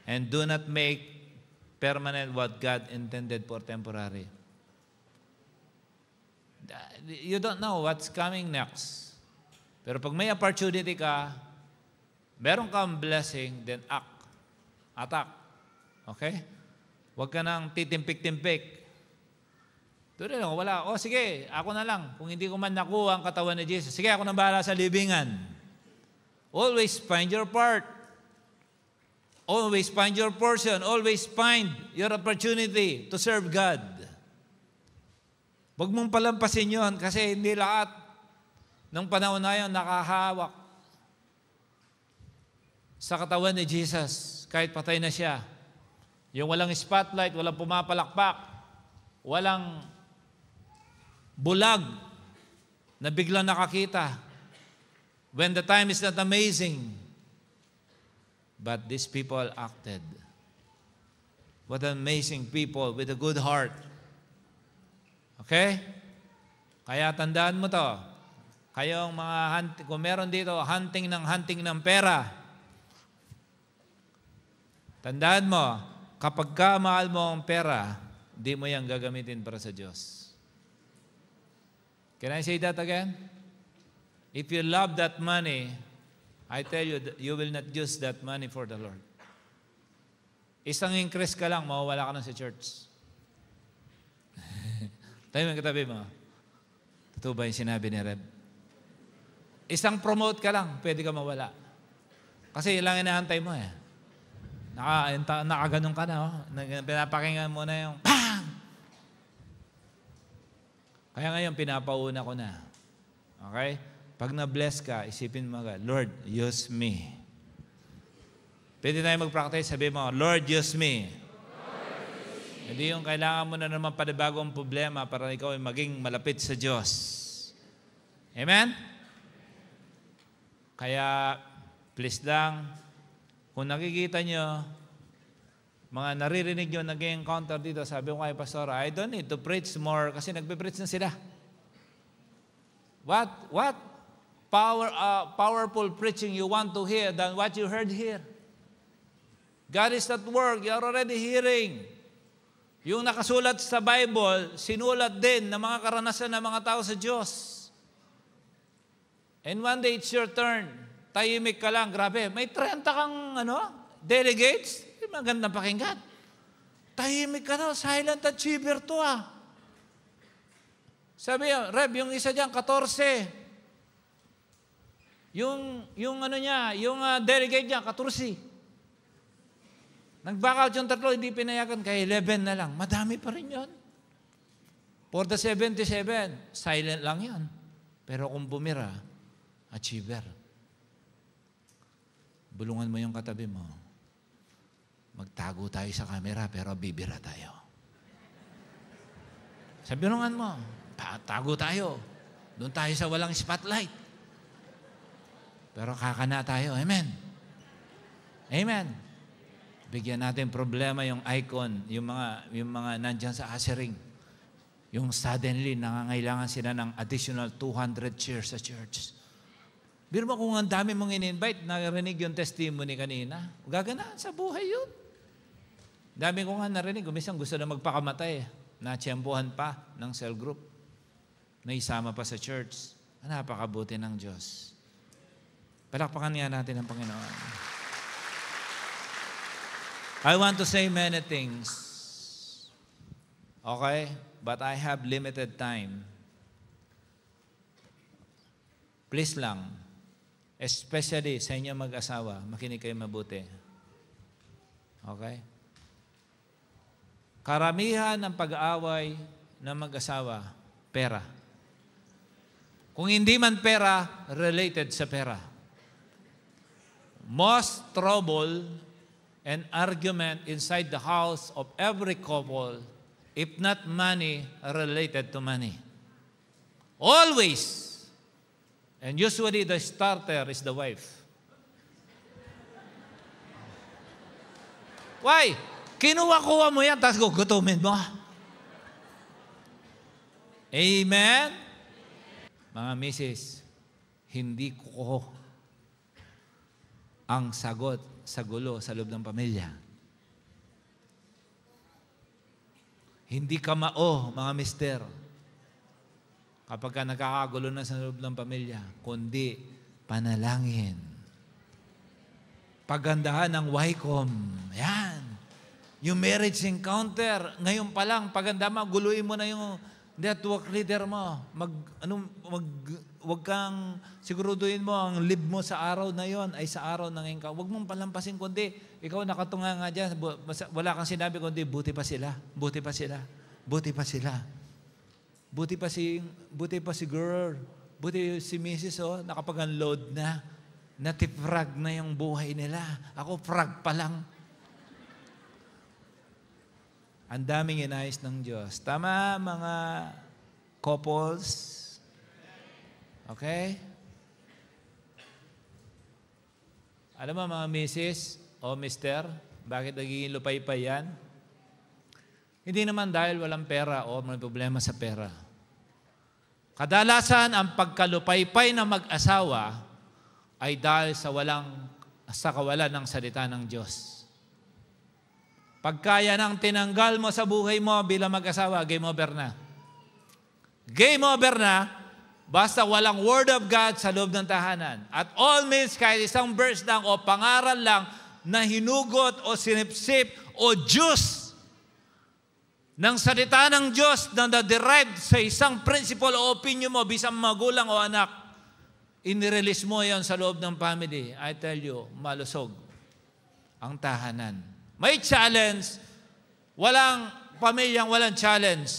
And do not make permanent what God intended for temporary. You don't know what's coming next. Pero pag may opportunity ka, meron kang blessing, then act. Attack. Okay? Huwag ka nang titimpik-timpik. Doon lang, wala. O sige, ako na lang. Kung hindi ko man nakuha ang katawan ni Jesus, sige, ako na bahala sa libingan. Always find your part. Always find your portion. Always find your opportunity to serve God. Huwag mong palampasin yun kasi hindi lahat ng panahon na yun nakahawak sa katawan ni Jesus kahit patay na siya. Yung walang spotlight, walang pumapalakpak, walang bulag na biglang nakakita. When the time is not amazing. But these people acted. What amazing people with a good heart. Okay? Kaya tandaan mo to. Kayong mga kung meron dito, hunting ng pera. Tandaan mo, kapag ka mahal mo ang pera, di mo yan gagamitin para sa Diyos. Can I say that again? If you love that money, I tell you, you will not use that money for the Lord. Isang increase ka lang, mawawala ka na sa church. Tayo mo katabi mo. Totoo ba yung sinabi ni Reb? Isang promote ka lang, pwede ka mawala. Kasi ilang inaantay mo eh. Nakaganon ka na, oh. Pinapakinggan mo na yung bang! Kaya ngayon, pinapauna ko na. Okay? Pag na-bless ka, isipin mo agad, Lord, use me. Pwede tayo mag-practice, sabi mo, Lord, use me. Hindi yung kailangan mo na naman panibagong problema para ikaw ay maging malapit sa Diyos. Amen? Kaya, please lang, kung nakikita nyo, mga naririnig nyo, nag-encounter dito, sabi ko kay Pastor, I don't need to preach more kasi nagpe-preach na sila. What powerful preaching you want to hear than what you heard here? God is at work. You're already hearing. Yung nakasulat sa Bible, sinulat din ng mga karanasan ng mga tao sa Diyos. And one day, it's your turn. Tahimik ka lang, grabe. May 30 kang delegates. Magandang pakinggan. Tahimik ka na, silent achiever to ah. Sabi niya, Reb, yung isa dyan, 14. Yung delegate niya, 14. Nag-back out yung 3, hindi pinayagan, kaya 11 na lang. Madami pa rin yun. For the 77, silent lang yan. Pero kung bumira, achiever. Bulungan mo yung katabi mo. Magtago tayo sa camera, pero bibira tayo. Bulungan mo, tago tayo. Doon tayo sa walang spotlight. Pero kakana tayo. Amen. Amen. Bigyan natin problema yung icon, yung mga nandyan sa ushering. Yung suddenly, nangangailangan sila ng additional 200 chairs sa church. Biro mo kung ang dami mong in-invite, narinig yung testimony kanina, gaganaan sa buhay yun. Dami ko nga narinig, umisang gusto na magpakamatay, natsyempohan pa ng cell group, na isama pa sa church. Napakabuti ng Diyos. Palakpakan nga natin ang Panginoon. I want to say many things. Okay? But I have limited time. Please lang, especially sa inyo mag-asawa, makinig kayo mabuti. Okay? Karamihan ng pag-aaway ng mag-asawa, pera. Kung hindi man pera, related sa pera. Most trouble and argument inside the house of every couple, if not money, related to money. Always. And usually the starter is the wife. Why? Kinuha-kuha mo yan, tapos gugutumin mo. Amen? Mga misis, hindi ko ang sagot sa gulo sa loob ng pamilya. Hindi kamao, mga mister, kapag ka nakakagulo na sa loob ng pamilya, kundi panalangin. Pagandahan ng YCOM. Yan. Yung marriage encounter, ngayon pa lang, paganda mo, guluin mo na yung network leader mo. Wag kang siguruduhin mo ang live mo sa araw na yon ay sa araw ng encounter. Wag mong palampasin, kundi ikaw nakatunga nga dyan. Wala kang sinabi, kundi buti pa sila. Buti pa sila. Buti pa sila. Buti pa si girl. Buti si Mrs. Nakapag-unload na. Natifrag na yung buhay nila. Ako, frag pa lang. Ang daming inayos ng Diyos. Tama, mga couples? Okay? Alam mo, mga Mrs. o Mister, bakit nagiging lupay-pay yan? Hindi naman dahil walang pera o may problema sa pera. Kadalasan, ang pagkalupay-pay na mag-asawa ay dahil sa kawalan ng salita ng Diyos. Pagkaya nang tinanggal mo sa buhay mo bilang mag-asawa, game over na. Game over na, basta walang Word of God sa loob ng tahanan. At all means, kahit isang verse lang o pangaral lang na hinugot o sinipsip o juice ng salita ng Diyos na na-derive sa isang principle o opinion mo, bisang magulang o anak, inirelease mo yan sa loob ng family. I tell you, malusog ang tahanan. May challenge, walang pamilyang walang challenge.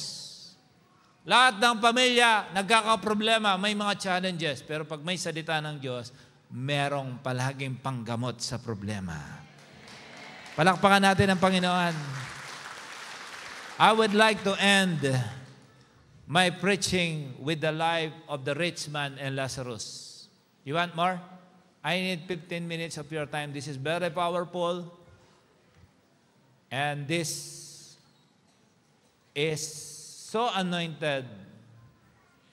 Lahat ng pamilya, nagkakaproblema, may mga challenges. Pero pag may salita ng Diyos, merong palaging panggamot sa problema. Palakpakan natin ang Panginoon. I would like to end my preaching with the life of the rich man and Lazarus. You want more? I need 15 minutes of your time. This is very powerful. And this is so anointed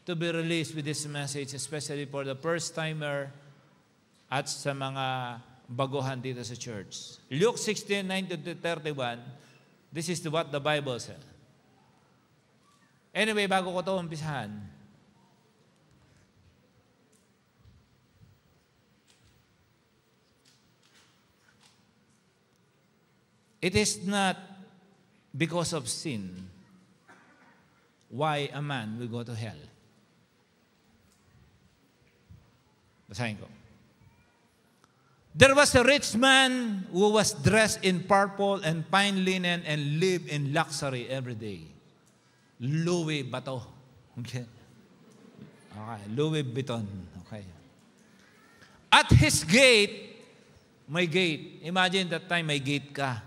to be released with this message, especially for the first-timer at sa mga baguhan dito sa church. Luke 16:9-31, this is what the Bible says. Anyway, bago ko ito umpisahan, it is not because of sin why a man will go to hell. Basahin ko. There was a rich man who was dressed in purple and fine linen and lived in luxury every day. Louis Vuitton. Okay. Louis Vuitton. Okay. At his gate, may gate. Imagine that time may gate ka.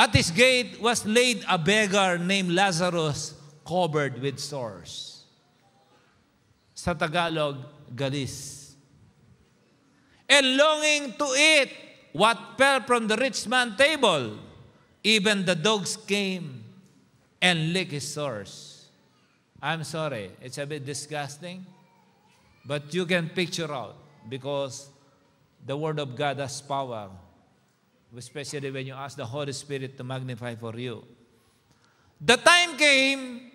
At his gate was laid a beggar named Lazarus, covered with sores. Sa Tagalog, galis. And longing to eat what fell from the rich man's table. Even the dogs came and licked his sores. I'm sorry, it's a bit disgusting, but you can picture out because the Word of God has power, especially when you ask the Holy Spirit to magnify for you. The time came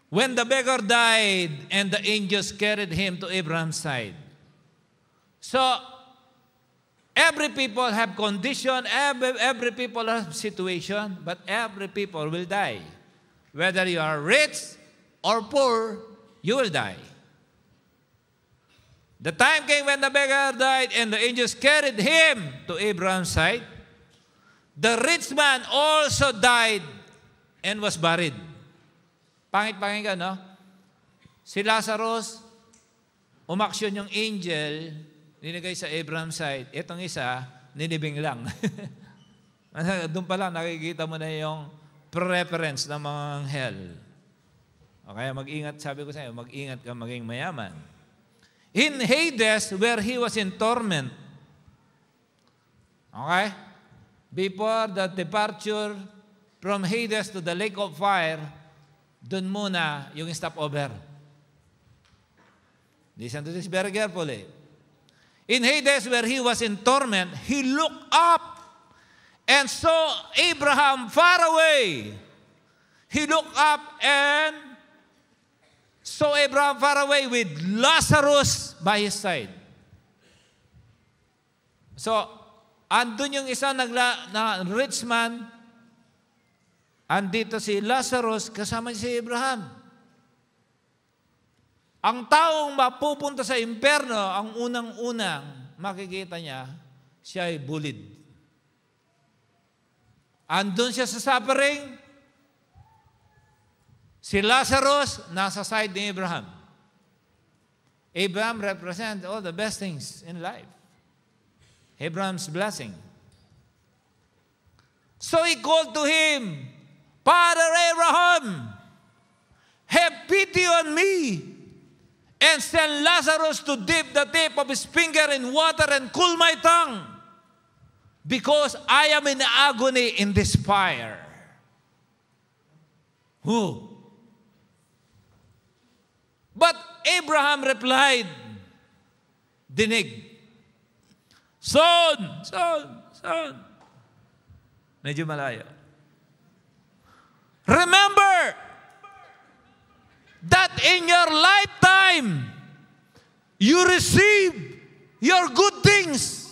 when the beggar died and the angels carried him to Abraham's side. So, every people have condition, every people have situation, but every people will die. Whether you are rich or poor, you will die. The time came when the beggar died and the angels carried him to Abraham's side. The rich man also died and was buried. Pangit-pangit ka, no? Si Lazarus, umaksyon yung angel, ninigay sa Abraham's side. Itong isa, ninibing lang. Doon pa lang, nakikita mo na yung preference ng mga anghel. O kaya mag-ingat, sabi ko sa iyo, mag-ingat ka maging mayaman. In Hades, where he was in torment. Okay? Before the departure from Hades to the lake of fire, doon muna yung stopover. Listen to this very carefully. In Hades, where he was in torment, he looked up and saw Abraham far away. He looked up and saw Abraham far away with Lazarus by his side. So, andun yung isa na rich man, andito si Lazarus, kasama si Abraham. Ang taong mapupunta sa impyerno, ang unang-unang makikita niya, siya ay bullied. Andun siya sa suffering, si Lazarus nasa side ni Abraham. Abraham represents all the best things in life. Abraham's blessing. So he called to him, Father Abraham, have pity on me, and send Lazarus to dip the tip of his finger in water and cool my tongue, because I am in agony in this fire. Who? But Abraham replied, dinig, Son. Medyo malayo. Remember that in your lifetime, you receive your good things.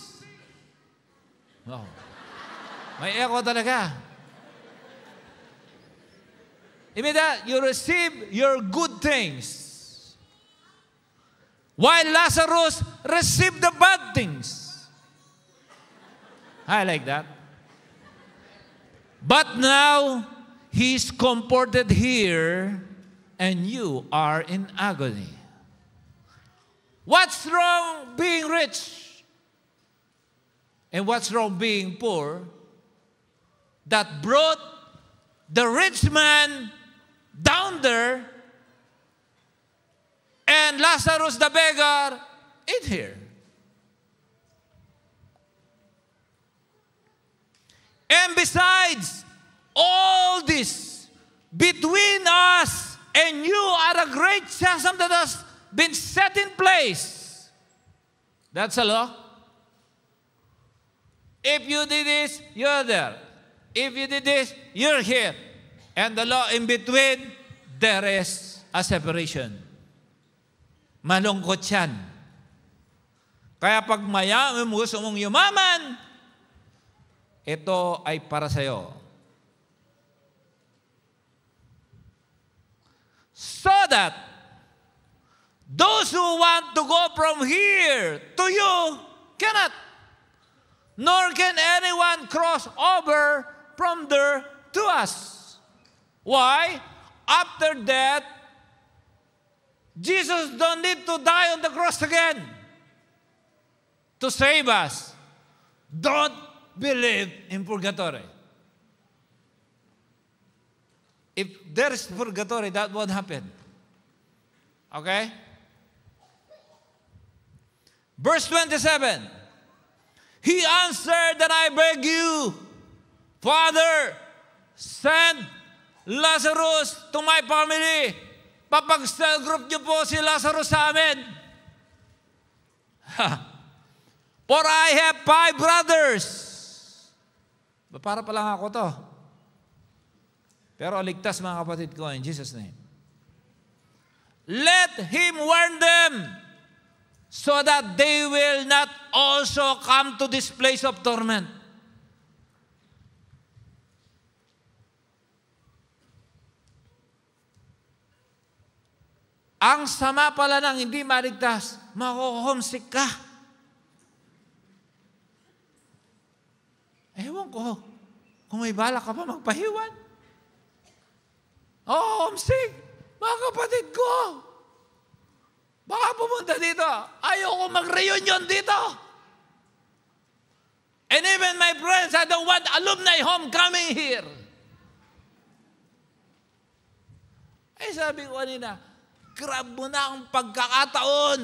Wow. May echo talaga. Immediately, you receive your good things. While Lazarus received the bad things. I like that. But now, he's comforted here, and you are in agony. What's wrong being rich? And what's wrong being poor? That brought the rich man down there, and Lazarus the beggar in here. And besides all this, between us and you are a great chasm that has been set in place. That's a law. If you did this, you're there. If you did this, you're here. And the law in between, there is a separation. Malungkot yan. Kaya pag mayaman mo, gusto mong yumaman, ito ay para sa'yo. So that those who want to go from here to you cannot, nor can anyone cross over from there to us. Why? After death, Jesus don't need to die on the cross again to save us. Don't believe in purgatory. If there is purgatory, that won't happen. Okay? Verse 27. He answered, and I beg you, Father, send Lazarus to my family. Papag-cell group niyo po si Lazarus sa amin. For I have 5 brothers. Para pa lang ako to. Pero ligtas mga kapatid ko in Jesus' name. Let him warn them so that they will not also come to this place of torment. Ang sama pala ng hindi maligtas, mako-homesick ka. Ewan ko, kung may balak ka pa magpahiwan. Oh, homesick, mga kapatid ko. Baka pumunta dito. Ayoko mag-reunion dito. And even my friends, I don't want alumni homecoming here. Ay sabi ko kanina, grab mo na ang pagkakataon.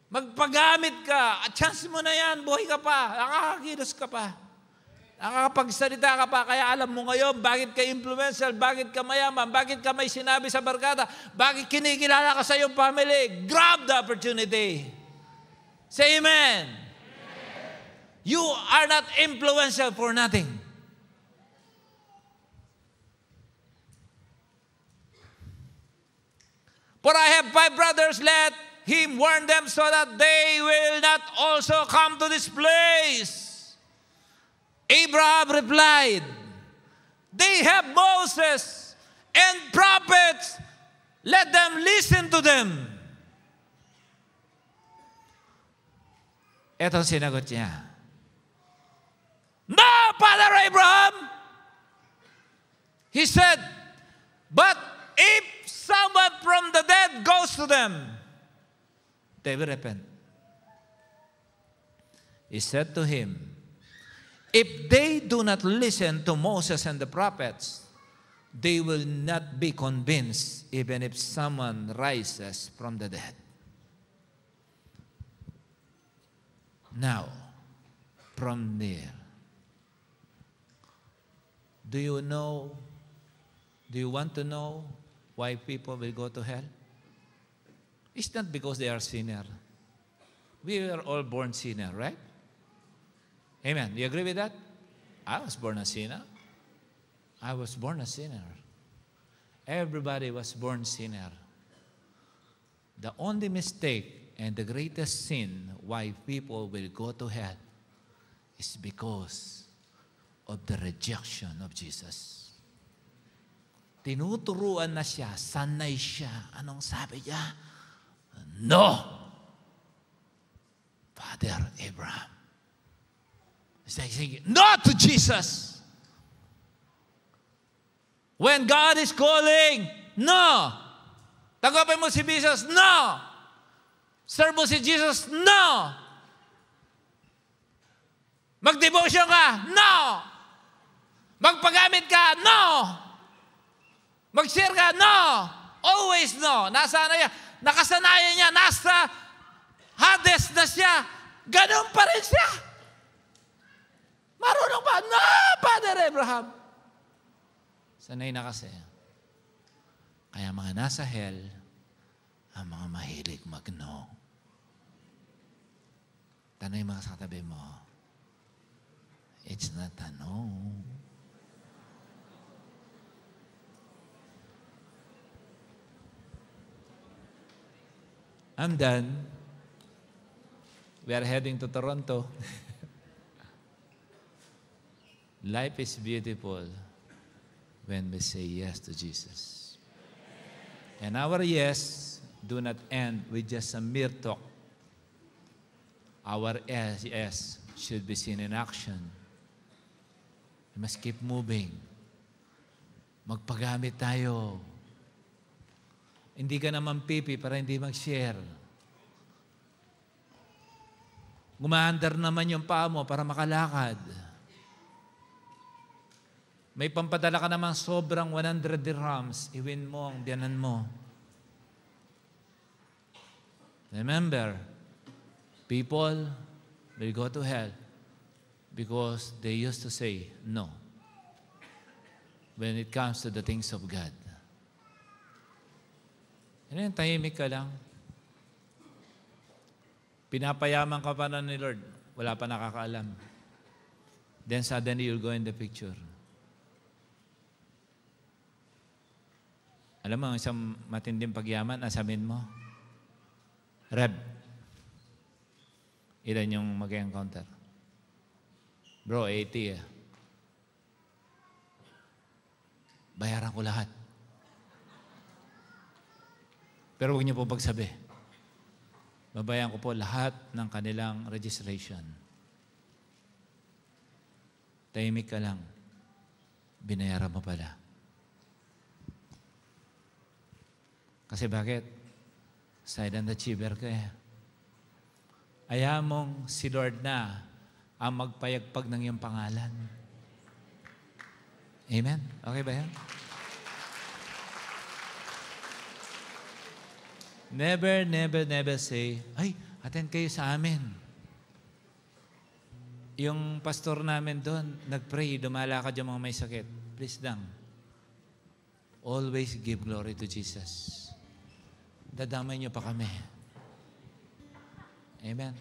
Magpagamit ka. At chance mo na yan, buhay ka pa. Nakakakilos ka pa. Nakakapagsalita ka pa. Kaya alam mo ngayon, bakit ka influential, bakit ka mayaman, bakit ka may sinabi sa barkada, bakit kinikilala ka sa iyong family. Grab the opportunity. Say amen. You are not influential for nothing. For I have 5 brothers, let him warn them so that they will not also come to this place. Abraham replied, they have Moses and prophets. Let them listen to them. Ito ang sinagot niya. No, Father Abraham. He said, but if someone from the dead goes to them, they will repent. He said to him, if they do not listen to Moses and the prophets, they will not be convinced even if someone rises from the dead. Now, from there, do you want to know why people will go to hell? It's not because they are sinner. We are all born sinner, right? Amen. Do you agree with that? I was born a sinner. I was born a sinner. Everybody was born sinner. The only mistake and the greatest sin why people will go to hell is because of the rejection of Jesus. Tinuturuan na siya, sanay siya. Anong sabi niya? No! Father Abraham. It's like saying, no to Jesus. When God is calling, no. Tanggapin mo si Jesus, no. Serve mo si Jesus, no. Mag-devotion ka, no. Magpagamit ka, no. Mag-share ka, no. Always no. Nasa na yan? Nakasanayan niya, nasa Hades na siya. Ganun pa rin siya. Marunong pa? No, Father Abraham. Sanay na kasi. Kaya mga nasa hell, ang mga mahilig mag-no. Tanay mga sa katabi mo, it's not a no. I'm done. We are heading to Toronto. Life is beautiful when we say yes to Jesus. And our yes do not end with just a mere talk. Our yes should be seen in action. We must keep moving. Magpagamit tayo. Hindi ka naman pipi para hindi mag-share. Gumaandar naman yung paa mo para makalakad. May pampadala ka namang sobrang 100 dirhams, iwin mo ang biyanan mo. Remember, people will go to hell because they used to say no when it comes to the things of God. Ano yung tahimik ka lang? Pinapayaman ka pa na ni Lord, wala pa nakakaalam. Then suddenly you'll go in the picture. Alam mo, isang matinding pagyaman, asamin mo, Reb, ilan yung mag-encounter? Bro, 80 Bayaran ko lahat. Pero huwag niyo po pagsabi. Babayan ko po lahat ng kanilang registration. Tahimik ka lang. Binayaran mo pala. Kasi bakit? Silent achiever ka eh. Ayaw mong si Lord na ang magpayagpag ng iyong pangalan. Amen? Okay ba yan? Never say, ay, attend kayo sa amin. Yung pastor namin doon, nag-pray, dumalakad yung mga may sakit. Please lang. Always give glory to Jesus. Dadamay niyo pa kami. Amen.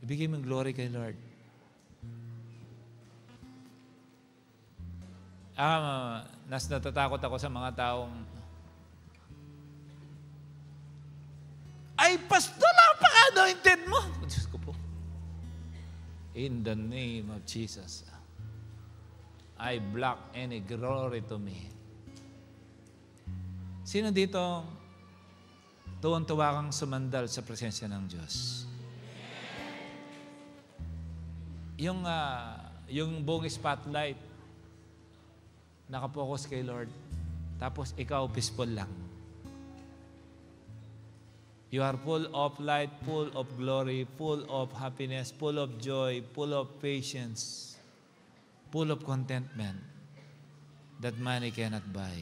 Ibigay mong glory kay Lord. Natatakot ako sa mga taong, ay, pastor, napaka-anointed mo. Diyos ko po. In the name of Jesus, I block any glory to me. Sino dito tuwang-tuwa kang sumandal sa presensya ng Diyos? Yung buong spotlight, nakapokus kay Lord, tapos ikaw peaceful lang. You are full of light, full of glory, full of happiness, full of joy, full of patience, full of contentment that money cannot buy.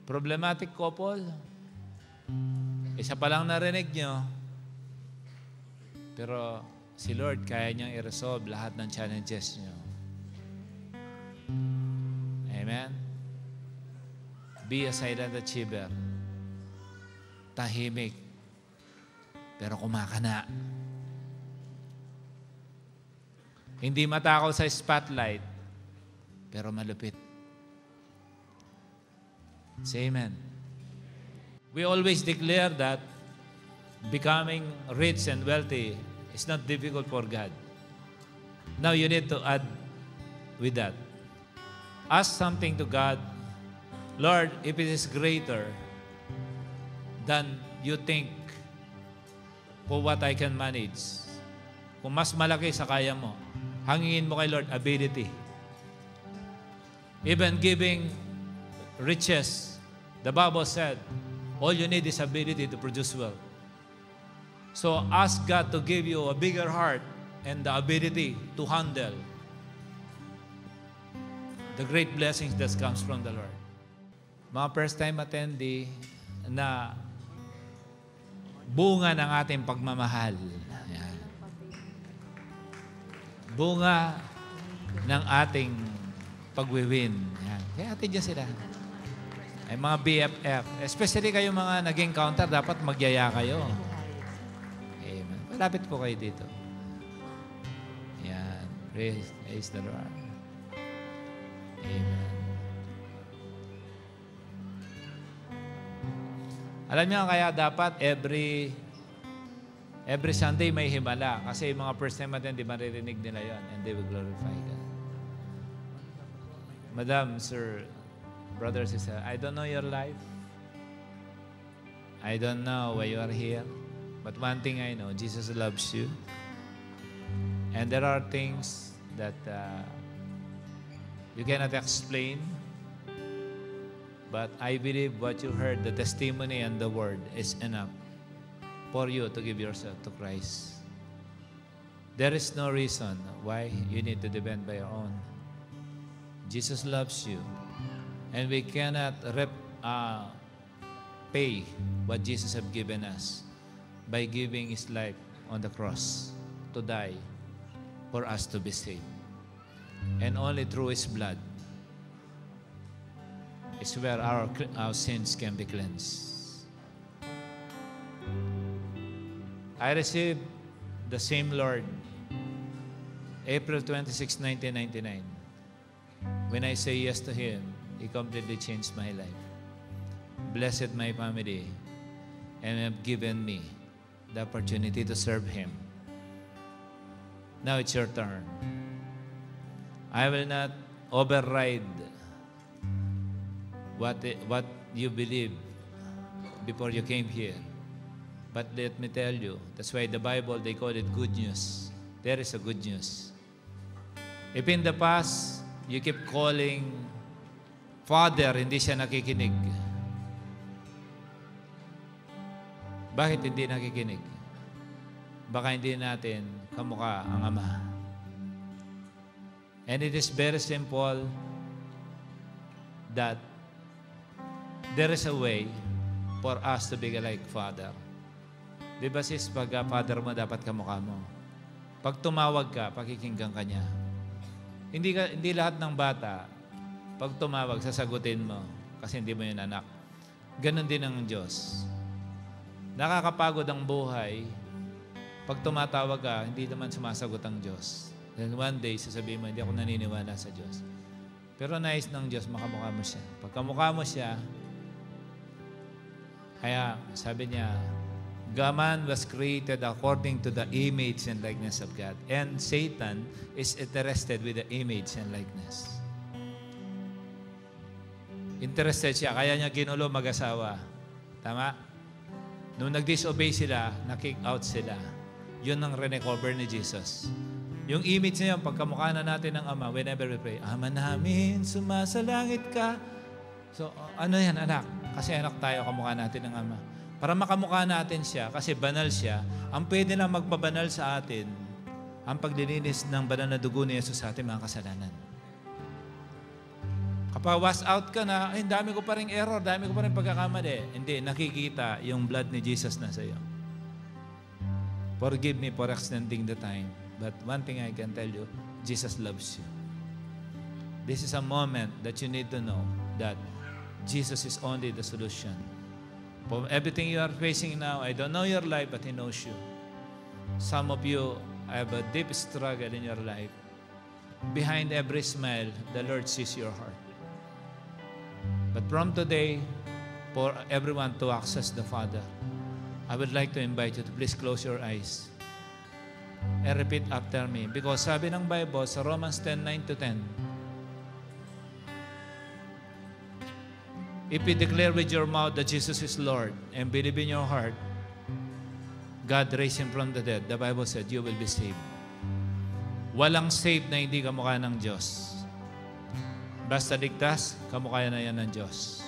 Problematic couple, isa pa lang narinig nyo, pero si Lord kaya niyang i-resolve lahat ng challenges nyo. Amen? Be a silent achiever. Tahimik, pero kumakana. Hindi matakaw sa spotlight, pero malupit. Say amen. We always declare that becoming rich and wealthy is not difficult for God. Now you need to add with that. Ask something to God. Lord, if it is greater than you think for what I can manage, kung mas malaki sa kaya mo, hangingin mo kay Lord ability. Even giving riches, the Bible said, all you need is ability to produce wealth. So ask God to give you a bigger heart and the ability to handle the great blessings that comes from the Lord. Mga first-time attendee na bunga ng ating pagmamahal. Ayan. Bunga ng ating pag-win. Ayan. Kaya atin dyan sila. Ay mga BFF. Especially kayo mga naging counter, dapat magyaya kayo. Amen. Malapit po kayo dito. Ayan. Praise the Lord. Amen. Alam niyo kaya dapat every Sunday may himala. Kasi yung mga first time attendee, maririnig nila yon and they will glorify God. Madam, sir, brother, sister, I don't know your life. I don't know why you are here. But one thing I know, Jesus loves you. And there are things that you cannot explain. But I believe what you heard, the testimony and the word is enough for you to give yourself to Christ. There is no reason why you need to depend by your own. Jesus loves you. And we cannot pay what Jesus has given us by giving His life on the cross to die for us to be saved. And only through His blood is where our sins can be cleansed. I received the same Lord April 26, 1999. When I say yes to Him, He completely changed my life, blessed my family, and have given me the opportunity to serve Him. Now it's your turn. I will not override what you believe before you came here. But let me tell you, that's why the Bible, they call it good news. There is a good news. If in the past, you keep calling Father, hindi siya nakikinig. Bakit hindi nakikinig? Baka hindi natin kamukha ang Ama. And it is very simple that there is a way for us to be like Father. Di ba sis, pag Father mo, dapat kamukha mo. Pag tumawag ka, pakikinggan ka niya. Hindi lahat ng bata, pag tumawag, sasagutin mo kasi hindi mo yun anak. Ganon din ang Diyos. Nakakapagod ang buhay. Pag tumatawag ka, hindi naman sumasagot ang Diyos. Then one day, sasabihin mo, hindi ako naniniwala sa Diyos. Pero nais ng Diyos, makamukha mo siya. Pag kamukha mo siya, kaya sabi niya, man was created according to the image and likeness of God. And Satan is interested with the image and likeness. Interested siya, kaya niya ginulo mag-asawa. Tama? Nung nag-disobey sila, na-kick out sila. Yun ang recover ni Jesus. Yung image niya, pagkamukha na natin ng Ama, whenever we pray, Ama namin, sumasalangit ka. So, ano yan, anak? Kasi anak tayo, kamukha natin ng Ama. Para makamukha natin siya, kasi banal siya, ang pwede lang magpabanal sa atin, ang paglilinis ng banal na dugo ni Jesus sa ating mga kasalanan. Kapag wash out ka na, ay, dami ko pa rin error, dami ko pa rin pagkakamali. Hindi, nakikita yung blood ni Jesus na sa iyo. Forgive me for extending the time. But one thing I can tell you, Jesus loves you. This is a moment that you need to know that Jesus is only the solution. For everything you are facing now, I don't know your life, but He knows you. Some of you have a deep struggle in your life. Behind every smile, the Lord sees your heart. But from today, for everyone to access the Father, I would like to invite you to please close your eyes and repeat after me. Because sabi ng Bible sa Romans 10:9-10, if you declare with your mouth that Jesus is Lord and believe in your heart, God raised Him from the dead, the Bible said, you will be saved. Walang saved na hindi kamukha ng Diyos. Basta ligtas, kamukha na yan ng Diyos.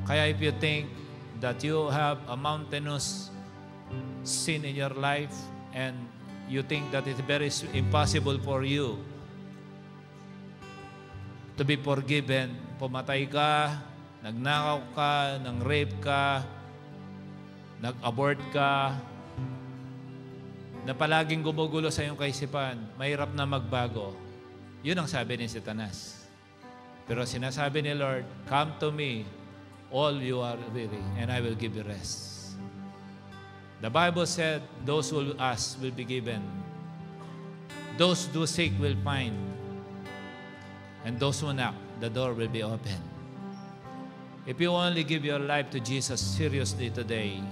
Kaya if you think that you have a mountainous sin in your life and you think that it's very impossible for you to be forgiven, pumatay ka, nagnakaw ka, nang-rape ka, nag-abort ka, na palaging gumugulo sa iyong kaisipan, mahirap na magbago. Yun ang sabi ni Satanas. Pero sinasabi ni Lord, come to me, all you are weary, and I will give you rest. The Bible said, those who ask will be given. Those who seek will find. And those who knock, the door will be open. If you only give your life to Jesus seriously today,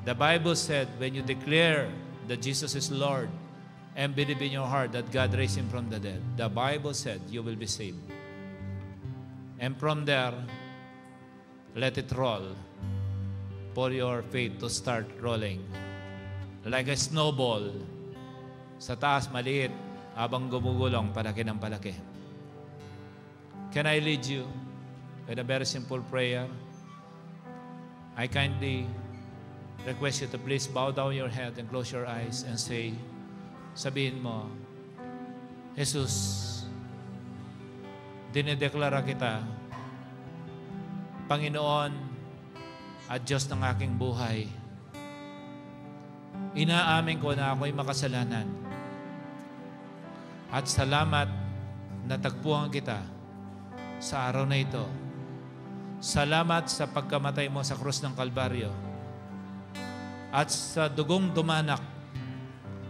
the Bible said, when you declare that Jesus is Lord and believe in your heart that God raised Him from the dead, the Bible said you will be saved. And from there, let it roll for your faith to start rolling. Like a snowball, sa taas maliit, habang gumugulong, palaki ng palaki. Can I lead you with a very simple prayer? I kindly request you to please bow down your head and close your eyes and say, sabihin mo, Jesus, dinedeklara kita, Panginoon at Diyos ng aking buhay. Inaamin ko na ako'y makasalanan. At salamat na tagpuan kita sa araw na ito. Salamat sa pagkamatay mo sa krus ng Kalbaryo. At sa dugong dumanak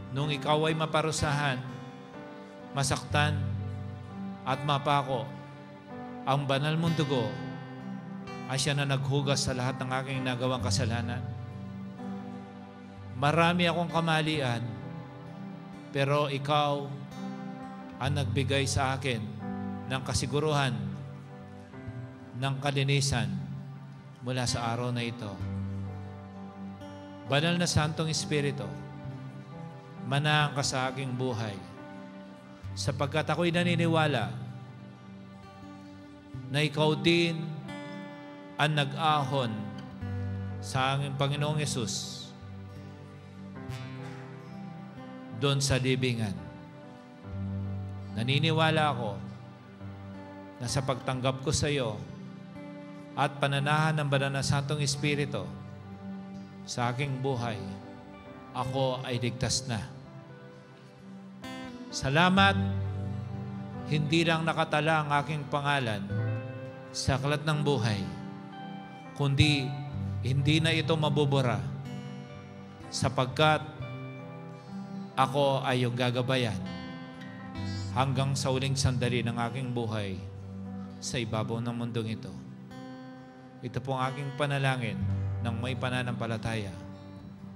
nung ikaw ay maparusahan, masaktan at mapako, ang banal mong dugo ay siya na naghugas sa lahat ng aking nagawang kasalanan. Marami akong kamalian, pero ikaw ang nagbigay sa akin ng kasiguruhan, ng kalinisan mula sa araw na ito. Banal na Santong Espiritu, manahan ka sa aking buhay, sapagkat ako'y naniniwala na ikaw din ang nag-ahon sa aming Panginoong Yesus doon sa libingan. Naniniwala ako na sa pagtanggap ko sa iyo at pananahan ng banal na Santong Espiritu sa aking buhay, ako ay ligtas na. Salamat, hindi lang nakatala ang aking pangalan sa aklat ng buhay, kundi hindi na ito mabubura sapagkat ako ay yung gagabayan hanggang sa uling sandali ng aking buhay sa ibabaw ng mundong ito. Ito po ang aking panalangin ng may pananampalataya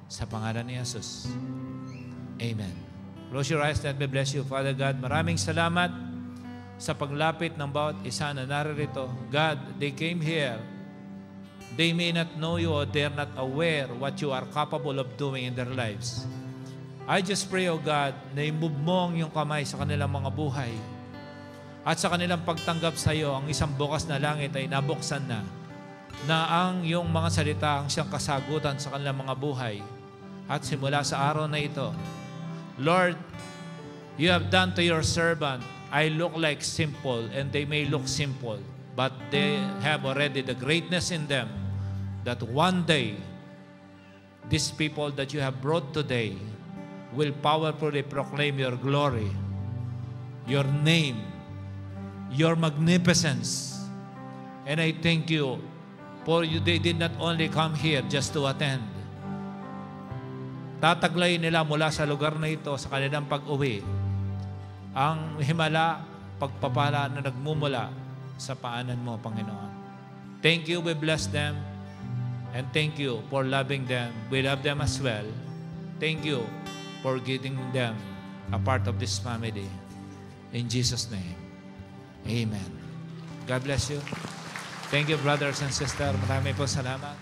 sa pangalan ni Jesus. Amen. Close your eyes, let me bless you. Father God, maraming salamat sa paglapit ng bawat isa na naririto. God, they came here. They may not know you or they're not aware what you are capable of doing in their lives. I just pray, O God, na i-move mo ang iyong kamay sa kanilang mga buhay. At sa kanilang pagtanggap sa iyo, ang isang bukas na langit ay nabuksan na ang iyong mga salita ang siyang kasagutan sa kanilang mga buhay. At simula sa araw na ito, Lord, you have done to your servant. I look like simple and they may look simple, but they have already the greatness in them that one day, these people that you have brought today will powerfully proclaim your glory, your name, your magnificence. And I thank you for they did not only come here just to attend. Tataglayin nila mula sa lugar na ito sa kanilang pag-uwi ang himala, pagpapala na nagmumula sa paanan mo, Panginoon. Thank you, we bless them, and thank you for loving them. We love them as well. Thank you for getting them a part of this family. In Jesus' name, amen. God bless you. Thank you, brothers and sisters. Marami po salamat.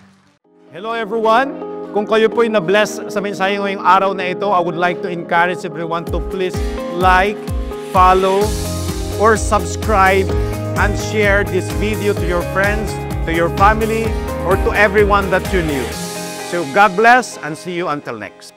Hello everyone! Kung kayo po'y na-bless sa mensahe ngayong araw na ito, I would like to encourage everyone to please like, follow, or subscribe and share this video to your friends, to your family, or to everyone that you knew. So God bless and see you until next.